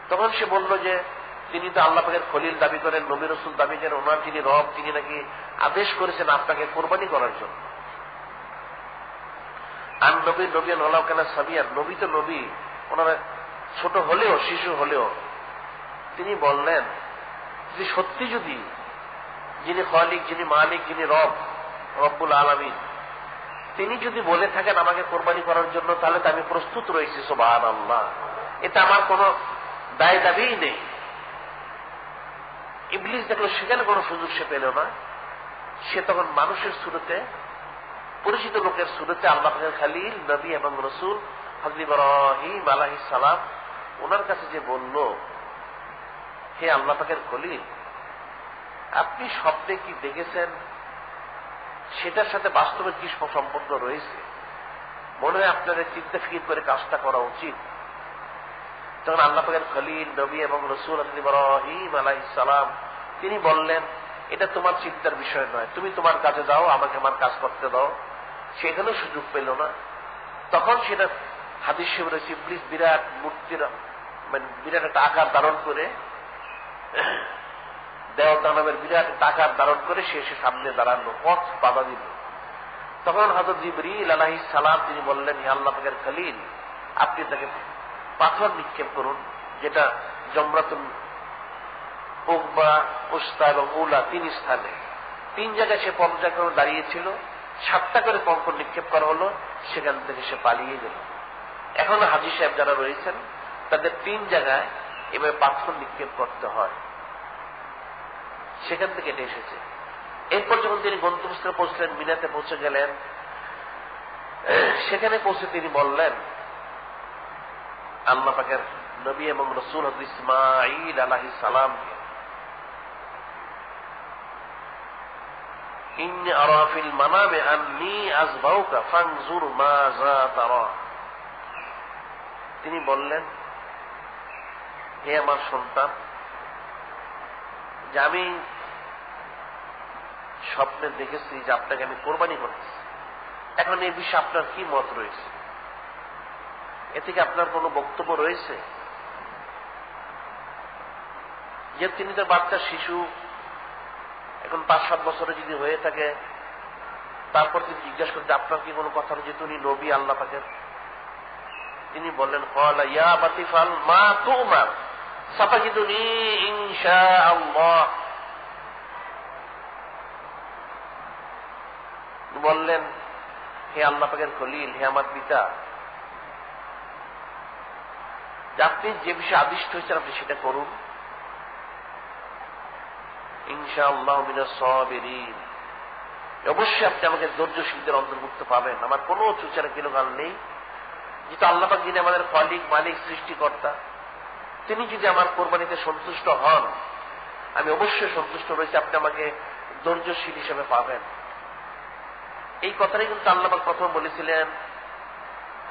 Speaker 1: তখন সে বলল যে তিনি তো আল্লাহ পাকের খলিল দাবি করেন, নবী রসুল দাবি করেন, ওনার যিনি রব তিনি নাকি আদেশ করেছেন আপনাকে কোরবানি করার জন্য। আর নবী নবী নলাও কেন সাবিয়ার, নবী তো নবী, ওনারা ছোট হলেও, শিশু হলেও। তিনি বললেন যে সত্যি যদি যিনি খালিক, যিনি মালিক, যিনি রব্বুল আলামিন, তিনি যদি বলে থাকেন আমাকে কোরবানি করার জন্য, তাহলে তো আমি প্রস্তুত রয়েছি। সুবহানাল্লাহ। এটা আমার কোনো দায় দাবিই নেই। ইবলিস দেখলো সেখানে কোনো সুযোগ সে পেল না। সে তখন মানুষের সুরতে, পরিচিত লোকের সুরতে আল্লাহ পাকের খলিল নবী এবং রসুল হযরত ইব্রাহিম আলাইহিস সালাম ওনার কাছে যে বলল, হে আল্লাহ পাকের খলিল, আপনি স্বপ্নে কি দেখেছেন সেটার সাথে বাস্তবে কি সম্পর্ক রয়েছে? মনে হয় আপনাদের চিন্তা ফিকির করে কাজটা করা উচিত। তখন আল্লাহ পাকের খলিল নবী এবং রসুল হযরত ইব্রাহিম আলাইহিস সালাম তিনি বললেন, এটা তোমার চিন্তার বিষয় নয়, তুমি তোমার কাজে যাও, আমাকে আমার কাজ করতে দাও। সেখানেও সুযোগ পেল না। তখন সেটা হাদিস শরীফে রয়েছে, ইবলিস বিরাট মূর্তির মানে বিরাট একটা আকার ধারণ করে, দেও দানবের বিরাট একটা আকার ধারণ করে সে সামনে দাঁড়ানো, পথ বাধা দিল। তখন হযরত জিবরীল আলাইহিস সালাম তিনি বললেন, হে আল্লাহ পাকের খলিল, আপনি তাকে পাথর নিক্ষেপ করুন, যেটা জমরাতুল উকবা, উস্তা এবং উলা তিন স্থানে, তিন জায়গায় সে পর্যায়ক্রমে দাঁড়িয়েছিল। 7টা করে কঙ্কর নিক্ষেপ করা হলো, সেখান থেকে সে পালিয়ে গেল। এখনো হাজী সাহেব যারা রয়েছেন তাদের 3 জায়গায় এভাবে পাথর নিক্ষেপ করতে হয়, সেখান থেকে এটা এসেছে। এরপর যখন তিনি গন্তব্যস্থলে পৌঁছলেন, মিনাতে পৌঁছে গেলেন, সেখানে পৌঁছে তিনি বললেন আল্লাহ পাকের নবী এবং রসুল হযরত ইসমাঈল আলাইহিস সালামকে, ইন্নী আরা ফিল মানামে আন্নী আযবাউকা ফানজুর মাযা তারা। তিনি বললেন, হে আমার সন্তান, যে আমি স্বপ্নে দেখেছি যে আপনাকে আমি কোরবানি করতেছি, এখন এই বিষয়ে আপনার কি মত রয়েছে? এ থেকে আপনার কোন বক্তব্য রয়েছে? যে তিনি তো বাচ্চা শিশু, এখন 5-7 বছরে যদি হয়ে থাকে, তারপর তিনি জিজ্ঞাসা করতে আপনার কি কোনো কথা রয়েছে? উনি নবী আল্লাহ পাকের। তিনি বললেন, ক্বালা ইয়া বাতিফাল মা তুমার সাতাজিদুনি ইনশাআল্লাহ। বললেন, হে আল্লাহ পাকের খলিল, হে আমার পিতা, আপনি যে বিষয়ে আদিষ্ট হয়েছেন আপনি সেটা করুন, ইনশাআল্লাহ মিনাস সাবিরিন। অবশ্যই আপনি আমাকে ধৈর্যশীলদের অন্তর্ভুক্ত পাবেন। আমার কোনো চুচারা কিলোগাল নেই। যেহেতু আল্লাহ পাক যিনি আমাদের খালিক, মালিক, সৃষ্টিকর্তা, তিনি যদি আমার কোরবানিতে সন্তুষ্ট হন, আমি অবশ্যই সন্তুষ্ট রয়েছি, আপনি আমাকে ধৈর্যশীল হিসেবে পাবেন। এই কথাটাই কিন্তু আল্লাহ পাক প্রথম বলেছিলেন,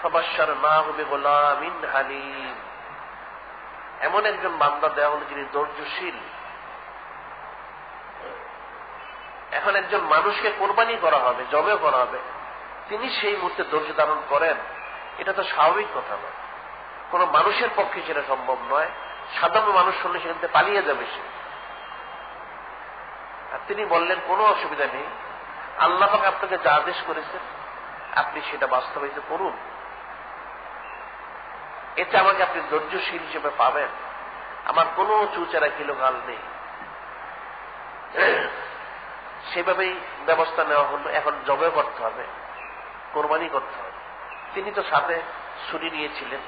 Speaker 1: ফাবাশশারনাহু বিগুলামিন হালিম। এমন একজন বান্দা দেওয়া হল যিনি ধৈর্যশীল। এখন একজন মানুষকে কোরবানি করা হবে, জবে করা হবে, তিনি সেই মুহূর্তে ধৈর্য ধারণ করেন, এটা তো স্বাভাবিক কথা নয়। কোন মানুষের পক্ষে সেটা সম্ভব নয়। সাধারণ মানুষ শুনলে সেখান থেকে পালিয়ে যাবে সে। আর তিনি বললেন, কোনো অসুবিধা নেই, আল্লাহ পাক আপনাকে যা আদেশ করেছেন আপনি সেটা বাস্তবায়িত করুন, এতে আমাকে আপনি ধৈর্যশীল হিসেবে পাবেন। আমার কোনো চুচারা কিলোগাল নেই। সেভাবেই ব্যবস্থা নেওয়া হলো। এখন জবে করতে হবে, কোরবানি করতে হবে। তিনি তো সাথে ছুরি নিয়েছিলেন।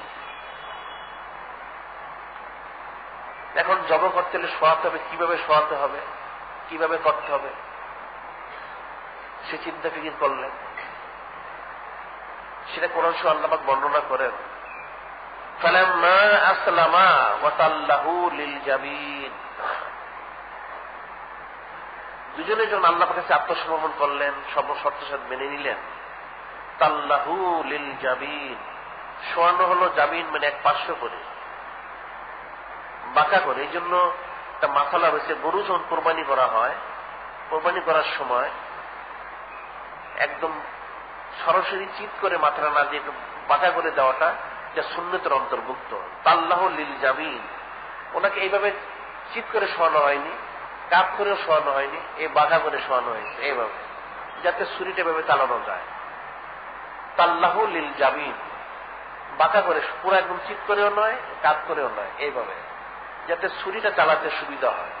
Speaker 1: এখন জবে করতে হলে শোয়াতে হবে, কিভাবে শোয়াতে হবে, কিভাবে করতে হবে, সে চিন্তা ফিকির করলেন। সেটা কোরআন শরীফে আল্লাহ পাক বর্ণনা করেন, ফালাম্মা আসলামা ওয়া তাল্লাহু লিল জাবিন। দুজনে যখন আল্লাহ পাকের কাছে আত্মসমর্পণ করলেন, সর্বশর্তের সাথে মেনে নিলেন, তাল্লাহু লিল জাবিন, শোয়ানো হলো জাবিন মানে এক পার্শ্ব করে, বাঁকা করে। এই জন্য একটা মাসালা রয়েছে, গরু যখন কোরবানি করা হয়, কোরবানি করার সময় একদম সরাসরি চিৎ করে মাথাটা না দিয়ে একটু বাঁকা করে দেওয়াটা, যা সুন্নতের অন্তর্ভুক্ত। তাল্লাহু লিল জাবিন, ওনাকে এইভাবে চিৎ করে শোয়ানো হয়নি, কাপ করেও শোয়ানো হয়নি, এই বাঁকা করে শোয়ানো হয়েছে এইভাবে, যাতে ছুরিটা এভাবে চালানো যায়। তাল্লাহু লিল জাবিন, বাঁকা করে, পুরো একদম চিৎ করেও নয়, কাপ করেও নয়, এইভাবে, যাতে ছুরিটা চালাতে সুবিধা হয়।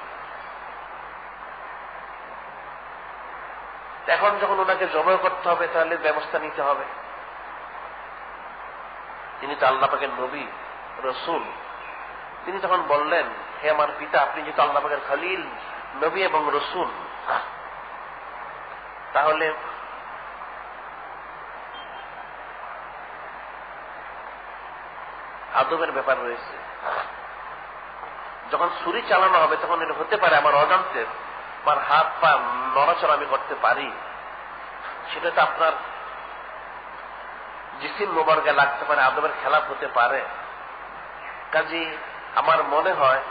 Speaker 1: এখন যখন ওনাকে জবাই করতে হবে, তাহলে ব্যবস্থা নিতে হবে। তিনি তো আল্লাহ পাকের নবী রসুল। তিনি তখন বললেন, হে আমার পিতা, আপনি যেহেতু আল্লাহ পাকের খলিল, নবী এবং রসুল, তাহলে আদবের ব্যাপার রয়েছে। যখন ছুরি চালানো হবে, তখন এটা হতে পারে আমার অজান্তে আমার হাত পা নড়াচড়া আমি করতে পারি, সেটা তো আপনার জিসিম মোবারকে লাগতে পারে, আদবের খেলাপ হতে পারে। কাজী আমার মনে হয়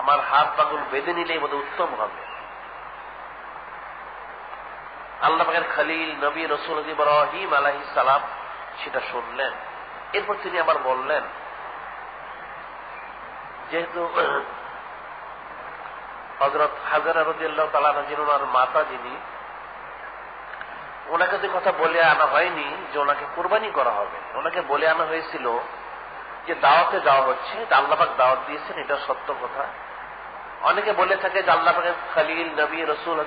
Speaker 1: আমার হাত পাগুল বেঁধে নিলেই বোধহয় উত্তম হবে। আল্লাহ পাকের খলিল নবী রসুল ইব্রাহিম আলাইহিস সালাম সেটা শুনলেন। এরপর তিনি আবার বললেন, যেহেতু হযরত হাজরা রাদিয়াল্লাহু তাআলা ওনার মাতা যিনি, ওনাকে যে কথা বলে আনা হয়নি যে ওনাকে কুরবানি করা হবে, ওনাকে বলে আনা হয়েছিল যে দাওয়াতে যাওয়া হচ্ছে, আল্লাহ পাক দাওয়াত দিয়েছেন, এটা সত্য কথা। অনেকে বলে থাকে যে আল্লাহ পাকের খলিল নবী রসুল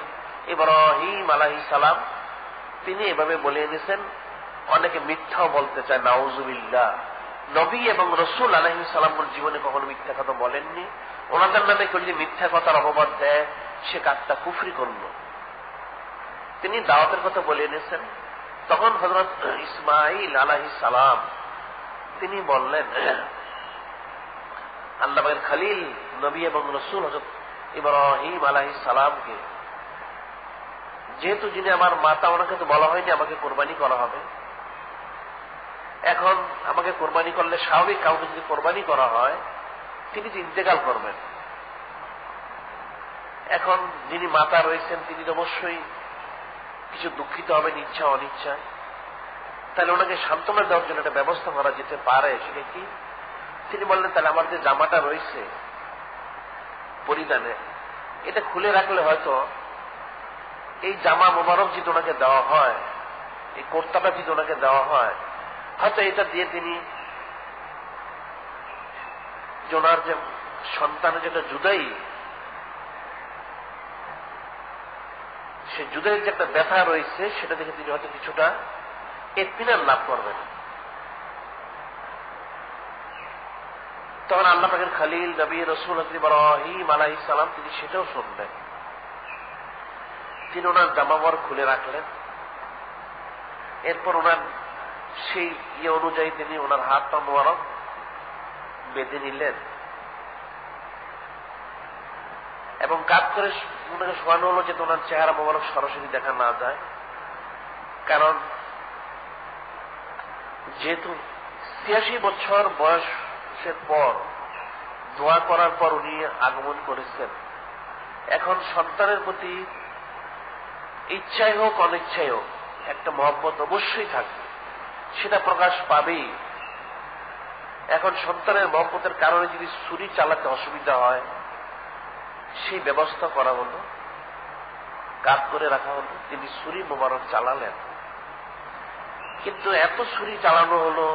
Speaker 1: ইব্রাহিম আলাইহিস সালাম তিনি এভাবে বলে এনেছেন। অনেকে মিথ্যাও বলতে চায়, নাউজুবিল্লাহ। নবী এবং রসুল আলাইহিস সালামের জীবনে কখনো মিথ্যা কথা বলেননি। ওনাদের নামে কেউ যদি মিথ্যা কথার অপবাদ দেয়, সে কাজটা কুফরি করল। তিনি দাওয়াতের কথা বলে এনেছেন। তখন হযরত ইসমাঈল আলাইহিস সালাম তিনি বললেন, আল্লাহ পাকের খলিল নবী এবং রসুল হযরত ইব্রাহিম আলাইহিস সালামকে, যেহেতু যিনি আমার মাতা, ওনাকে তো বলা হয়নি আমাকে কোরবানি করা হবে। এখন আমাকে কোরবানি করলে স্বাভাবিক কাউকে যদি কোরবানি করা হয়, তিনি তো ইন্তেকাল করবেন। এখন যিনি মাতা রয়েছেন, তিনি তো অবশ্যই কিছু দুঃখিত হবেন ইচ্ছা অনিচ্ছায়। তাহলে ওনাকে সান্ত্বনা দেওয়ার জন্য একটা ব্যবস্থা করা যেতে পারে। সেটা কি? তিনি বললেন, তাহলে আমার যে জামাটা রয়েছে পরিধানে, এটা খুলে রাখলে হয়তো এই জামা মোবারক যদি ওনাকে দেওয়া হয়, এই কর্তাটা যদি ওনাকে দেওয়া হয়, হয়তো এটা দিয়ে তিনি ওনার যে সন্তানের যেটা জুদাই, সে জুদাইয়ের যে একটা ব্যথা রয়েছে, সেটা দেখে তিনি হয়তো কিছুটা ইতমিনান লাভ করবেন। তখন আল্লাহ পাকের খলিল নবী রসুল ইব্রাহিম আলাইহিস সালাম তিনি সেটাও শুনলেন। তিনি ওনার জামাবার খুলে রাখলেন। এরপর ওনার সেই অনুযায়ী তিনি ওনার হাত পা মোবারক বেঁধে নিলেন এবং কাজ করে ওনাকে শোয়ানো হলো, যাতে ওনার চেহারা মোবারক সরাসরি দেখা না যায়। কারণ যেহেতু ৮৬ বছর বয়সের পর, দোয়া করার পর উনি আগমন করেছেন, এখন সন্তানের প্রতি ইচ্ছাই হোক অনিচ্ছাই হোক একটা মহব্বত অবশ্যই থাকবে, সেটা প্রকাশ পাবেই। এখন সন্তানের মহব্বতের কারণে যদি ছুরি চালাতে অসুবিধা হয়, সেই ব্যবস্থা করা হলো, কাজ করে রাখা হলো। তিনি ছুরি মোবারক চালালেন, কিন্তু এত ছুরি চালানো হলো,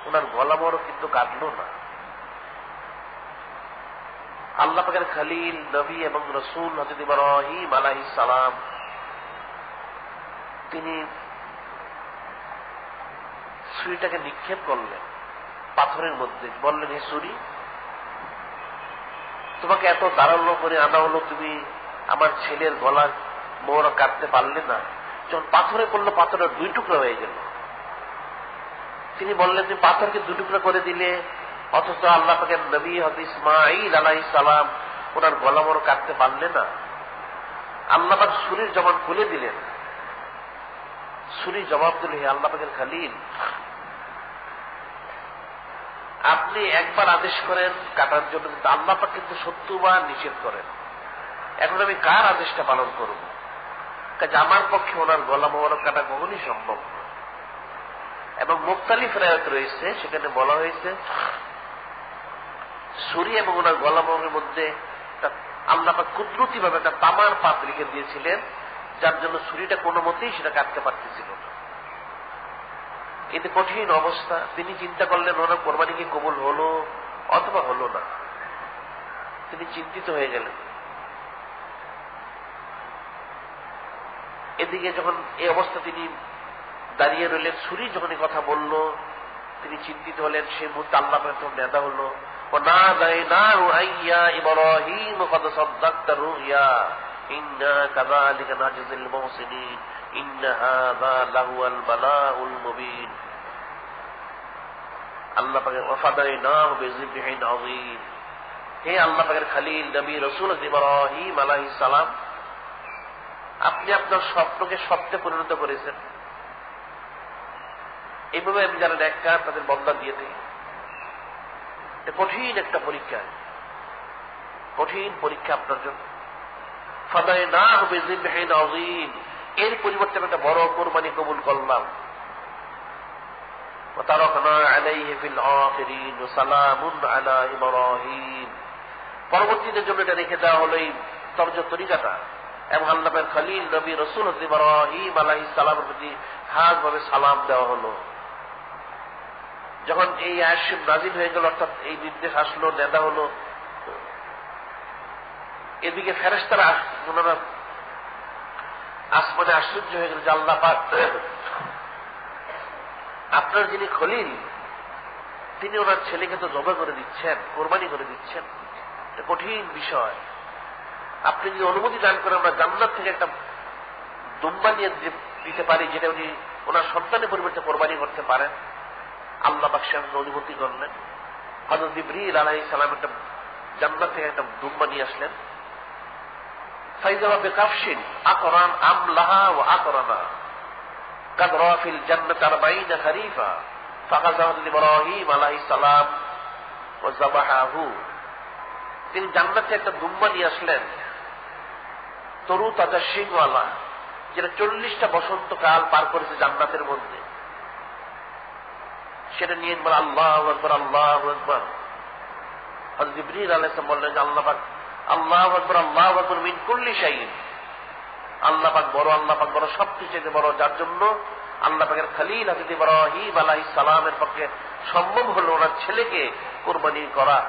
Speaker 1: ওনার গলা বড় কিন্তু কাটলো না। আল্লাহ পাকের খলিল নবী এবং রসুল হযরত ইব্রাহিম আলাইহিস সালাম তিনি ছুরিটাকে নিক্ষেপ করলেন পাথরের মধ্যে, বললেন, হে ছুরি, তোমাকে এত তাড়াহুড়ো করে আনা হলো, তুমি আমার ছেলের গলার মোহর কাটতে পারলে না। যখন পাথরে পড়লো, পাথরের 2 টুকরা হয়ে গেল। তিনি বললেন, তুমি পাথরকে 2 টুকরা করে দিলে, অথচ আল্লাহ পাকের নবী হযরত ইসমাঈল আলাইহিস সালাম ওনার গলা মোহর কাটতে পারলে না। আল্লাহ পাক ছুরির জবান খুলে দিলেন। ছুরি জবাব দিল, হে আল্লাহ পাকের খলিল, আপনি একবার আদেশ করেন কাটার জন্য, কিন্তু আল্লাহ পাক কিন্তু 70 বার নিষেধ করেন। এখন আমি কার আদেশটা পালন করব? কাজে আমার পক্ষে ওনার গলা মোবারক কাটা কখনই সম্ভব না। এবং মুখতালিফ রায়াত রয়েছে, সেখানে বলা হয়েছে ছুরি এবং ওনার গলা মোবারকের মধ্যে আল্লাহ পাক কুদরতি ভাবে একটা তামার পাত রেখে দিয়েছিলেন, যার জন্য ছুরিটা কোনো মতেই সেটা কাটতে পারতেছিল না। কিন্তু কঠিন অবস্থা। তিনি চিন্তা করলেন ওনার কোরবানি কি কবুল হলো অথবা হলো না। তিনি চিন্তিত হয়ে গেলেন। এদিকে যখন এই অবস্থা তিনি দাঁড়িয়ে রইলেন, ছুরি যখন এই কথা বলল, তিনি চিন্তিত হলেন। সেই মুহূর্তে আল্লাহ পাক নেদা হলো, وَنَادَيْنَاهُ أَن يَا إِبْرَاهِيمُ قَدْ صَدَّقْتَ الرُّؤْيَا إِنَّا كَذَلِكَ نَجْزِي الْمُحْسِنِينَ إِنَّ هَذَا لَهُوَ الْبَلَاءُ الْمُبِينُ। আল্লাহ পাকের وَفَدَيْنَاهُ بِذِبْحٍ عَظِيمٍ। হে আল্লাহ পাকের খলিল নবী রাসূল ইব্রাহিম আলাইহিস সালাম, আপনি আপনার স্বপ্নকে সত্যে পরিণত করেছেন। এইভাবে আমি যারা নেককার তাদের বন্দা দিয়ে দিই। কঠিন একটা পরীক্ষা, কঠিন পরীক্ষা আপনার জন্য। ফাদায়নাহু বিযিবহিন আযীম, এর পরিবর্তে একটা বড় কোরবানি কবুল করলাম। ওয়া তারাকনা আলাইহি ফিল আখিরিন ওয়া সালামুন আলা ইব্রাহিম, পরবর্তীদের জন্য এটা রেখে দেওয়া হলো এই তরিকাটা। এবং আল্লাহর খলিল নবী রাসূল ইব্রাহিম আলাইহিস সালামের প্রতি খাসভাবে সালাম দেওয়া হলো। যখন এই আয়াত নাযিল হয়ে গেল, অর্থাৎ এই নির্দেশ আসলো, নেদা হলো, এদিকে ফেরেশতারা ওনারা আসমানে আশ্চর্য হয়ে গেল যে আল্লাহ পাক আপনার যিনি খলিল, তিনি ওনার ছেলেকে তো জবাই করে দিচ্ছেন, কোরবানি করে দিচ্ছেন। এটা কঠিন বিষয়। আপনি যদি অনুমতি দান করেন, আমরা জান্নাত থেকে একটা দুম্বা নিয়ে দিতে পারি, যেটা উনি ওনার সন্তানের পরিবর্তে কোরবানি করতে পারেন। আল্লাহ পাক সেখানে অনুমতি করলেন। হযরত জিবরীল আলাইহিস সালাম একটা জান্নাত থেকে একটা দুম্বা নিয়ে আসলেন। ফাইযা বিকাফশিন আকরান আমলাহা ওয়া আকরানা কাদ রাফিল জান্নাত 40 খরিফা ফাকাযাহু ইব্রাহিম আলাইহিস সালাম ওয়া যাবাহাহু। তিনি জান্নাত থেকে একটা দুম্বা নিয়ে আসলেন, তরু তাজা শিংওয়ালা, যেটা 40টা বসন্তকাল পার করেছে জান্নাতের মধ্যে। সেটা নিয়ে বলে আল্লাহু আকবার, আল্লাহু আকবার। হযরত জিবরীল আলাইহিস সালাম বললেন, আল্লাহ পাক আল্লাহু আকবার, আল্লাহু আকবার মিন কুল্লি শাইইন। আল্লাহ পাক বড়, আল্লাহ পাক বড়, সবচেয়ে বড়, যার জন্য আল্লাহ পাকের খলিল হযরত ইব্রাহিম আলাইহিস সালামের পক্ষে সম্ভব হলো ওনার ছেলেকে কোরবানি করা।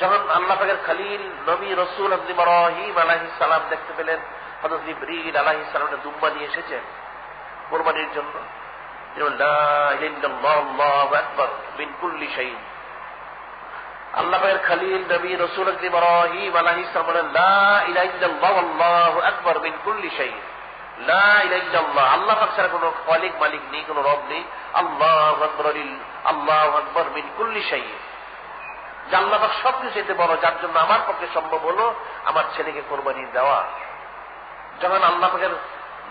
Speaker 1: যখন আল্লাহ পাকের খলিল নবী রাসূল হযরত ইব্রাহিম আলাইহিস সালাম দেখতে পেলেন হযরত জিবরীল আলাইহিস সালাম একটা দুম্বা নিয়ে এসেছেন কোরবানির জন্য, লা ইলাহা ইল্লাল্লাহ আল্লাহু আকবার মিন কুল্লি শাইইন। আল্লাহ পাকের খলিল নবী রাসূল হযরত ইব্রাহিম আলাইহিস সালাম বলেন, লা ইলাহা ইল্লাল্লাহ আল্লাহু আকবার মিন কুল্লি শাইইন। লা ইলাহা ইল্লাল্লাহ, আল্লাহ পাক ছাড়া কোনো খালিক মালিক নেই, কোনো রব নেই। আল্লাহু আকবার, আল্লাহু আকবার মিন কুল্লি শাইইন। আল্লাহ পাক সবচেয়ে চাইতে বড়, যার জন্য আমার পক্ষে সম্ভব হলো আমার ছেলেকে কোরবানি দেওয়া। যখন আল্লাহ পাকের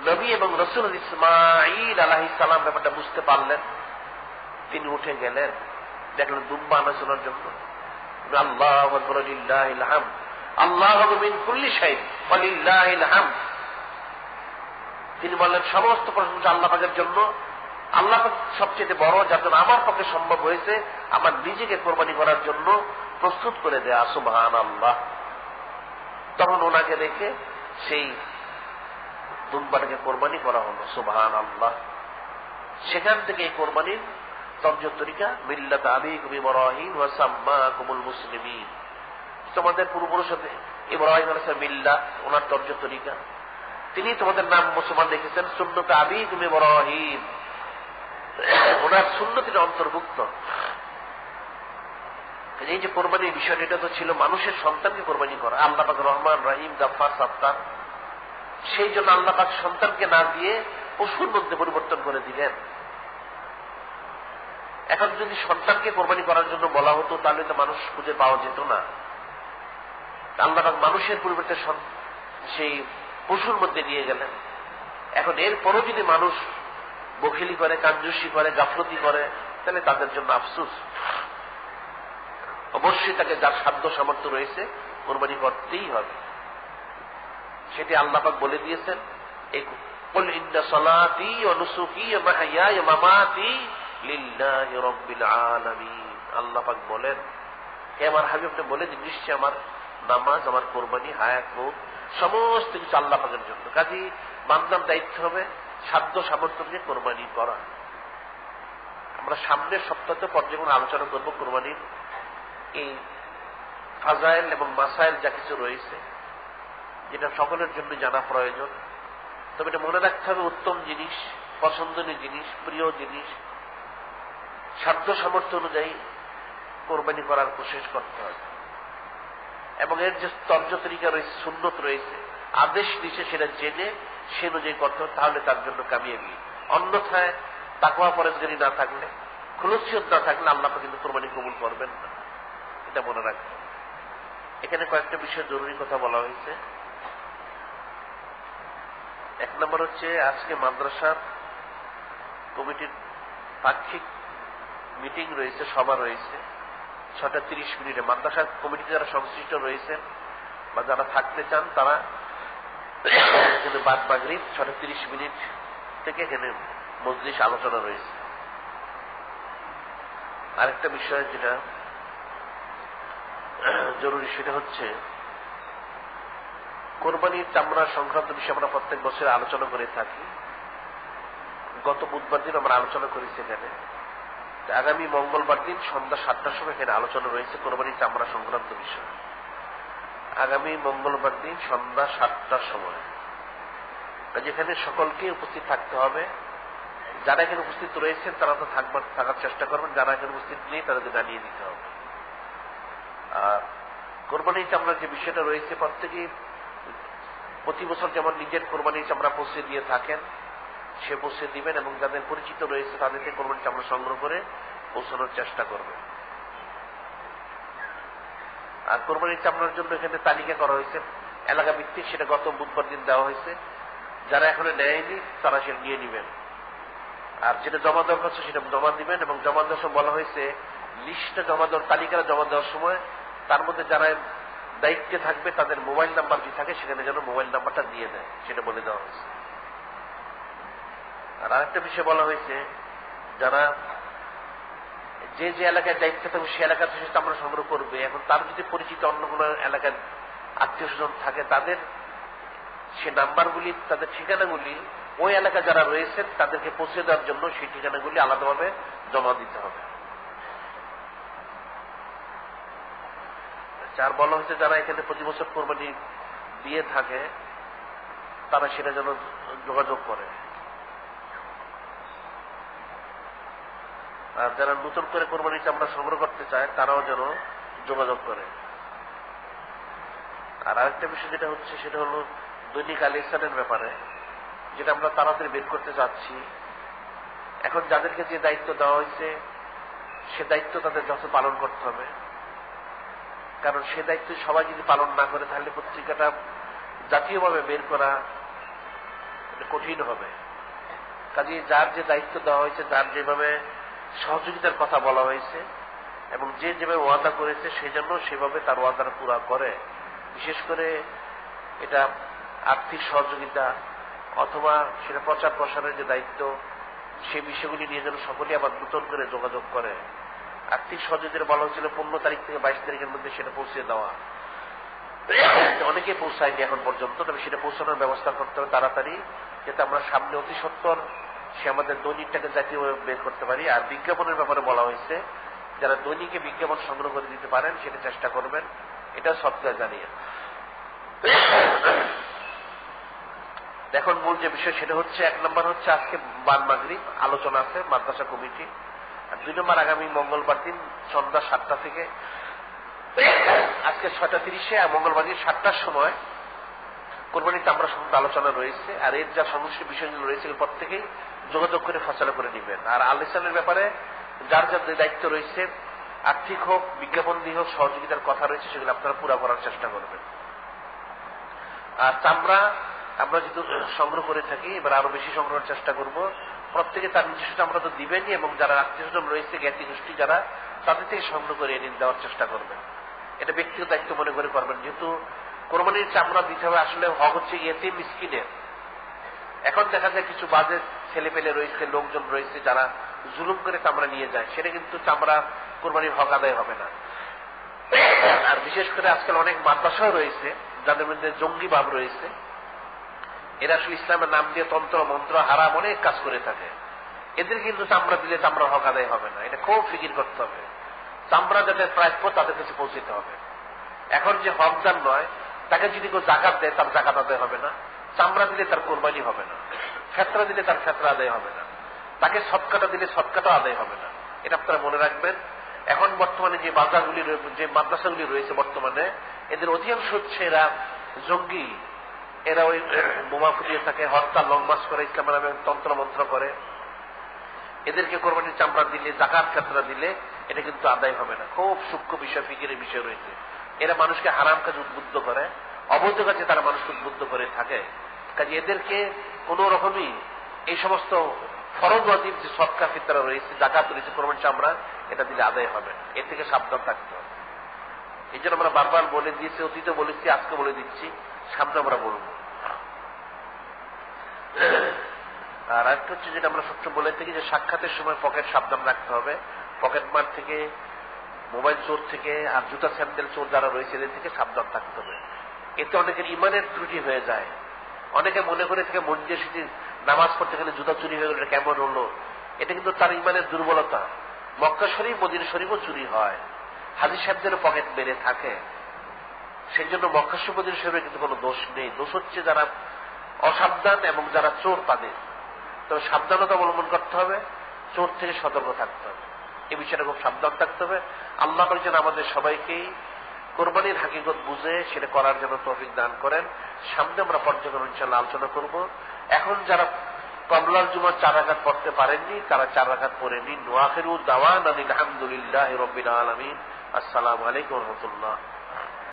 Speaker 1: নবী এবং রাসূল ইসমাঈল আলাইহিস সালাম ব্যাপারটা বুঝতে পারলেন, তিনি উঠে গেলেন, দেখলেন দুম্বা আনার জন্য। আল্লাহু আকবার, লিল্লাহিল হামদ, আল্লাহু আকবার মিন কুল্লি শাইইন ওয়া লিল্লাহিল হামদ। তিনি বললেন সমস্ত প্রশংসা আল্লাহ পাকের জন্য, আল্লাহ পাক সবচেয়ে বড়, যার জন্য আমার পক্ষে সম্ভব হয়েছে আমার নিজেকে কোরবানি করার জন্য প্রস্তুত করে দেয়া। সুবহানাল্লাহ। তখন ওনাকে দেখে সেই দুম্বাটাকে কোরবানি করা হলো। সুবহানাল্লাহ। সেখান থেকে এই কোরবানির তর্জ তরিকা মিল্লাত আবিকুম ইব্রাহিম ওয়া সাম্মাকুমুল মুসলিমিন, তোমাদের পূর্বপুরুষ ইব্রাহিম আলাইহিস সালাম মিল্লাত, ওনার তর্জ তরিকা, তিনি তোমাদের নাম মুসলমান রেখেছেন। সুন্নত আবিকুম ইব্রাহিম, ওনার সুন্নতির অন্তর্ভুক্ত। এই যে কোরবানির বিষয়টা, এটা তো ছিল মানুষের সন্তানকে কোরবানি করা। আল্লাহ পাক রহমান রহিম গাফফার সাত্তার, সেই জন্য আল্লাহ পাক সন্তানকে না দিয়ে পশুর মধ্যে পরিবর্তন করে দিলেন। এখন যদি সন্তানকে কোরবানি করার জন্য বলা হতো তাহলে তো মানুষ খুঁজে পাওয়া যেত না। আল্লাহ পাক মানুষের পরিবর্তে সেই পশুর মধ্যে নিয়ে গেলেন। এখন এরপরও যদি মানুষ বখিলি করে, কাঞ্জুসি করে, গাফলতি করে, তাহলে তাদের জন্য আফসোস। অবশ্যই তাকে যার সাধ্য সামর্থ্য রয়েছে কোরবানি করতেই হবে। সেটি আল্লাহ পাক বলে দিয়েছেন, কুল ইন্না সালাতি ওয়া নুসুকি ওয়া মাহইয়ায়া ওয়া মামাতি লিল্লাহি রাব্বিল আলামিন। আল্লাহ পাক বলেন, হে আমার হাবিব, আপনি বলে দিন নিশ্চয় আমার নামাজ, আমার কোরবানি, হায়াত, মউত সমস্ত কিছু আল্লাহ পাকের জন্য। কাজেই বান্দার দায়িত্ব হবে সাধ্য সামর্থ্য নিয়ে কোরবানি করা। আমরা সামনের সপ্তাহে পর্যায়ক্রমে আলোচনা করব কোরবানির এই ফাজাইল এবং মাসাইল যা কিছু রয়েছে, যেটা সকলের জন্য জানা প্রয়োজন। তবে এটা মনে রাখতে হবে, উত্তম জিনিস, পছন্দনীয় জিনিস, প্রিয় জিনিস, সাধ্য সামর্থ্য অনুযায়ী কোরবানি করার কোশিশ করতে হবে। এবং এর যে তর্জ তরিকা রয়েছে, সুন্নত রয়েছে, আদেশ দিচ্ছে, সেটা জেনে সে অনুযায়ী করতে হবে, তাহলে তার জন্য কামিয়াবি। অন্যথায় তাকওয়া পরেজগারি না থাকলে, খুলুসিয়ত না থাকলে আল্লাহ পাক কিন্তু কোরবানি কবুল করবেন না, এটা মনে রাখতে হবে। এখানে কয়েকটা বিষয় জরুরি কথা বলা হয়েছে। এক নম্বর হচ্ছে, আজকে মাদ্রাসার কমিটির পাক্ষিক মিটিং রয়েছে, সভা রয়েছে 6:30 মাদ্রাসার কমিটি যারা সংশ্লিষ্ট রয়েছেন বা যারা থাকতে চান তারা এখানে বাদ মাগরিব 6:30 থেকে এখানে মজলিস আলোচনা রয়েছে। আরেকটা বিষয় যেটা জরুরি সেটা হচ্ছে, কোরবানির চামড়া সংক্রান্ত বিষয়ে আমরা প্রত্যেক বছর আলোচনা করে থাকি। গত বুধবার দিন আমরা আলোচনা করেছি এখানে। আগামী মঙ্গলবার দিন সন্ধ্যা 7টার সময় এখানে আলোচনা রয়েছে কোরবানির চামড়া সংক্রান্ত বিষয়। আগামী মঙ্গলবার দিন সন্ধ্যা 7টার সময়, যেখানে সকলকে উপস্থিত থাকতে হবে। যারা এখানে উপস্থিত রয়েছেন তারা তো থাকার চেষ্টা করবেন, যারা এখানে উপস্থিত নেই তাদেরকে জানিয়ে দিতে হবে। আর কোরবানির চামড়ার যে বিষয়টা রয়েছে, প্রত্যেকেই প্রতি বছর যেমন নিজের কোরবানির চামড়া পৌঁছে দিয়ে থাকেন, সে পৌঁছে দিবেন এবং যাদের পরিচিত রয়েছে তাদেরকে কোরবানির চামড়া সংগ্রহ করে পৌঁছানোর চেষ্টা করবেন। আর কোরবানির চামড়ার জন্য এখানে তালিকা করা হয়েছে এলাকা ভিত্তিক, সেটা গত বুধবার দিন দেওয়া হয়েছে। যারা এখনো নেয়নি তারা সেটা নিয়ে নিবেন। আর যেটা জমা দেওয়ার কথা সেটা জমা দিবেন। এবং জমা দেওয়ার সময় বলা হয়েছে, লিস্টটা জমা দেওয়ার, তালিকাটা জমা দেওয়ার সময় তার মধ্যে যারা দায়িত্বে থাকবে তাদের মোবাইল নাম্বার যে থাকে সেখানে যেন মোবাইল নাম্বারটা দিয়ে দেয়, সেটা বলে দেওয়া হয়েছে। আর আরেকটা বিষয় বলা হয়েছে, যারা যে যে এলাকায় দায়িত্বে থাকবে সে এলাকা থেকে চামড়া সংগ্রহ করবে, এখন তার যদি পরিচিত অন্য কোন এলাকার আত্মীয় স্বজন থাকে তাদের সে নাম্বারগুলি, তাদের ঠিকানাগুলি ওই এলাকা যারা রয়েছেন তাদেরকে পৌঁছে দেওয়ার জন্য সেই ঠিকানাগুলি আলাদাভাবে জমা দিতে হবে। আর বলা হয়েছে, যারা এখানে প্রতি বছর কোরবানি দিয়ে থাকে তারা সেটা যেন যোগাযোগ করে। আর যারা নতুন করে কোরবানি চামড়া সংগ্রহ করতে চায় তারাও যেন যোগাযোগ করে। আর আরেকটা বিষয় যেটা হচ্ছে সেটা হলো দৈনিক আল-ইহসানের ব্যাপারে, যেটা আমরা তাড়াতাড়ি বের করতে চাচ্ছি। এখন যাদেরকে যে দায়িত্ব দেওয়া হয়েছে সে দায়িত্ব তাদের যত পালন করতে হবে, কারণ সে দায়িত্ব সবাই যদি পালন না করে তাহলে পত্রিকাটা জাতীয়ভাবে বের করা কঠিন হবে। কাজে যার যে দায়িত্ব দেওয়া হয়েছে, যার যেভাবে সহযোগিতার কথা বলা হয়েছে এবং যে যেভাবে ওয়াদা করেছে সেই জন্য সেভাবে তার ওয়াদাটা পুরা করে। বিশেষ করে এটা আর্থিক সহযোগিতা অথবা সেটা প্রচার প্রসারের যে দায়িত্ব, সেই বিষয়গুলি নিয়ে যেন সকলেই আবার নতুন করে যোগাযোগ করে। আর্থিক সহযোগিতা বলা হয়েছিল 15 তারিখ থেকে 22 তারিখের মধ্যে সেটা পৌঁছে দেওয়া। অনেকে পৌঁছায়নি এখন পর্যন্ত, তবে সেটা পৌঁছানোর ব্যবস্থা করতে হবে তাড়াতাড়ি, যাতে আমরা সামনে অতি সত্বর সে আমাদের দৈনিকটাকে জাতীয়ভাবে বের করতে পারি। আর বিজ্ঞাপনের ব্যাপারে বলা হয়েছে, যারা দৈনিকে বিজ্ঞাপন সংগ্রহ করে দিতে পারেন সেটা চেষ্টা করবেন, এটা সবটা জানিয়ে। এখন মূল যে বিষয় সেটা হচ্ছে, 1 নম্বর হচ্ছে আজকে বাদ মাগরিব আলোচনা আছে মাদ্রাসা কমিটি, আর 2 নম্বর আগামী মঙ্গলবার দিন সন্ধ্যা 7টা থেকে আজকে 6:30 আর মঙ্গলবার দিন 7টার সময় কোরবানিতে আমরা সম্বন্ধে আলোচনা রয়েছে। আর এর যা সমস্ত বিষয়গুলো রয়েছে প্রত্যেকেই যোগাযোগ করে ফসলা করে নিবেন। আর আলিসানের ব্যাপারে যার যার দায়িত্ব রয়েছে, আর্থিক হোক, বিজ্ঞাপন দিয়ে হোক, সহযোগিতার কথা রয়েছে, সেগুলো আপনারা পুরা করার চেষ্টা করবেন। আর চামড়া আমরা যেহেতু সংগ্রহ করে থাকি, এবার আরো বেশি সংগ্রহের চেষ্টা করব। প্রত্যেকে তার নিজস্ব চামড়া তো দিবেনই, এবং যারা আত্মীয় স্বজন রয়েছে, জ্ঞাতি গোষ্ঠী যারা, তাদের থেকে সংগ্রহ করে এনে দেওয়ার চেষ্টা করবেন। এটা ব্যক্তিগত দায়িত্ব মনে করে করবেন, যেহেতু কোরবানির চামড়া দিতে হবে আসলে হক হচ্ছে ইয়েতিম মিসকিনের। এখন দেখা যায় কিছু বাজে ছেলে পেলে রয়েছে, লোকজন রয়েছে যারা জুলুম করে চামড়া নিয়ে যায়, সেটা কিন্তু চামড়া কোরবানির হক আদায় হবে না। আর বিশেষ করে আজকাল অনেক মাদ্রাসাও রয়েছে যাদের মধ্যে জঙ্গি ভাব রয়েছে, এরা আসলে ইসলামের নাম দিয়ে তন্ত্র মন্ত্র হারাম অনেক কাজ করে থাকে। এদের কিন্তু চামড়া দিলে চামড়া হক আদায় হবে না, এটা খুব ফিকির করতে হবে। চামড়া যাদের প্রাপ্য তাদের কাছে পৌঁছতে হবে। এখন যে হকদার নয়, তাকে যদি কেউ জাকাত দেয় তার জাকাত আদায় হবে না, চামড়া দিলে তার কোরবানি হবে না, ফেতরা দিলে তার ফেতরা আদায় হবে না, তাকে সৎকাটা দিলে সৎকাটা আদায় হবে না। এটা আপনারা মনে রাখবেন। এখন বর্তমানে যে বাজারগুলি, যে মাদ্রাসাগুলি রয়েছে বর্তমানে, এদের অধিকাংশ হচ্ছে এরা জঙ্গি, এরা ওই বোমা ফুটিয়ে থাকে, হরতাল লং মার্চ করে, ইসলামের নামে তন্ত্র মন্ত্র করে। এদেরকে কোরবানির চামড়া দিলে, জাকাত ফেতরা দিলে এটা কিন্তু আদায় হবে না। খুব সূক্ষ্ম বিষয়, ফিকিরের বিষয় রয়েছে। এরা মানুষকে হারাম কাজে উদ্বুদ্ধ করে, অবৈধ কাজে তারা মানুষকে উদ্বুদ্ধ করে থাকে। কাজে এদেরকে কোন রকমই এই সমস্ত ফরজ ওয়াজিব যে সদকা ফিতরা রয়েছে, জাকাত রয়েছে, কোরবানির চামড়া এটা দিলে আদায় হবে না। এর থেকে সাবধান থাকতে হবে। এই জন্য আমরা বারবার বলে দিয়েছি, অতীতে বলেছি, আজকে বলে দিচ্ছি, সামনে আমরা বলবো। আর একটা হচ্ছে যেটা আমরা সবসময় বলে থাকি, যে সাক্ষাতের সময় পকেট সাবধান রাখতে হবে। পকেট মার থেকে, মোবাইল চোর থেকে, আর জুতা স্যান্ডেল চোর যারা রয়েছে এদের থেকে সাবধান থাকতে হবে। এতে অনেকের ইমানের ত্রুটি হয়ে যায়। অনেকে মনে করে থেকে মসজিদে সেটি নামাজ পড়তে গেলে জুতা চুরি হয়ে গেল, এটা কেমন হলো? এটা কিন্তু তার ইমানের দুর্বলতা। মক্কা শরীফ, মদিনা শরীফও চুরি হয়, হাজী সাহেবদেরও পকেট মেরে থাকে। সেই জন্য মক্কা শরীফ, মদিনা শরীফের কিন্তু কোনো দোষ নেই। দোষ হচ্ছে যারা অসাবধান এবং যারা চোর তাদের। তবে সাবধানতা অবলম্বন করতে হবে, চোর থেকে সতর্ক থাকতে হবে। এই বিষয়টা খুব সাবধান থাকতে হবে। আল্লাহ যেন আমাদের সবাইকেই কোরবানির হাকিকত বুঝে সেটা করার জন্য তৌফিক দান করেন। সামনে আমরা পর্যায়ক্রমে ইনশাআল্লাহ আলোচনা করব। এখন যারা কবলার জুমার 4 রাকাত পড়তে পারেননি তারা 4 রাকাত পড়ে নিন। ওয়া আখিরু দাওয়ানা আলহামদুলিল্লাহি রাব্বিল আলামিন। আসসালামু আলাইকুম ওয়া রাহমাতুল্লাহ।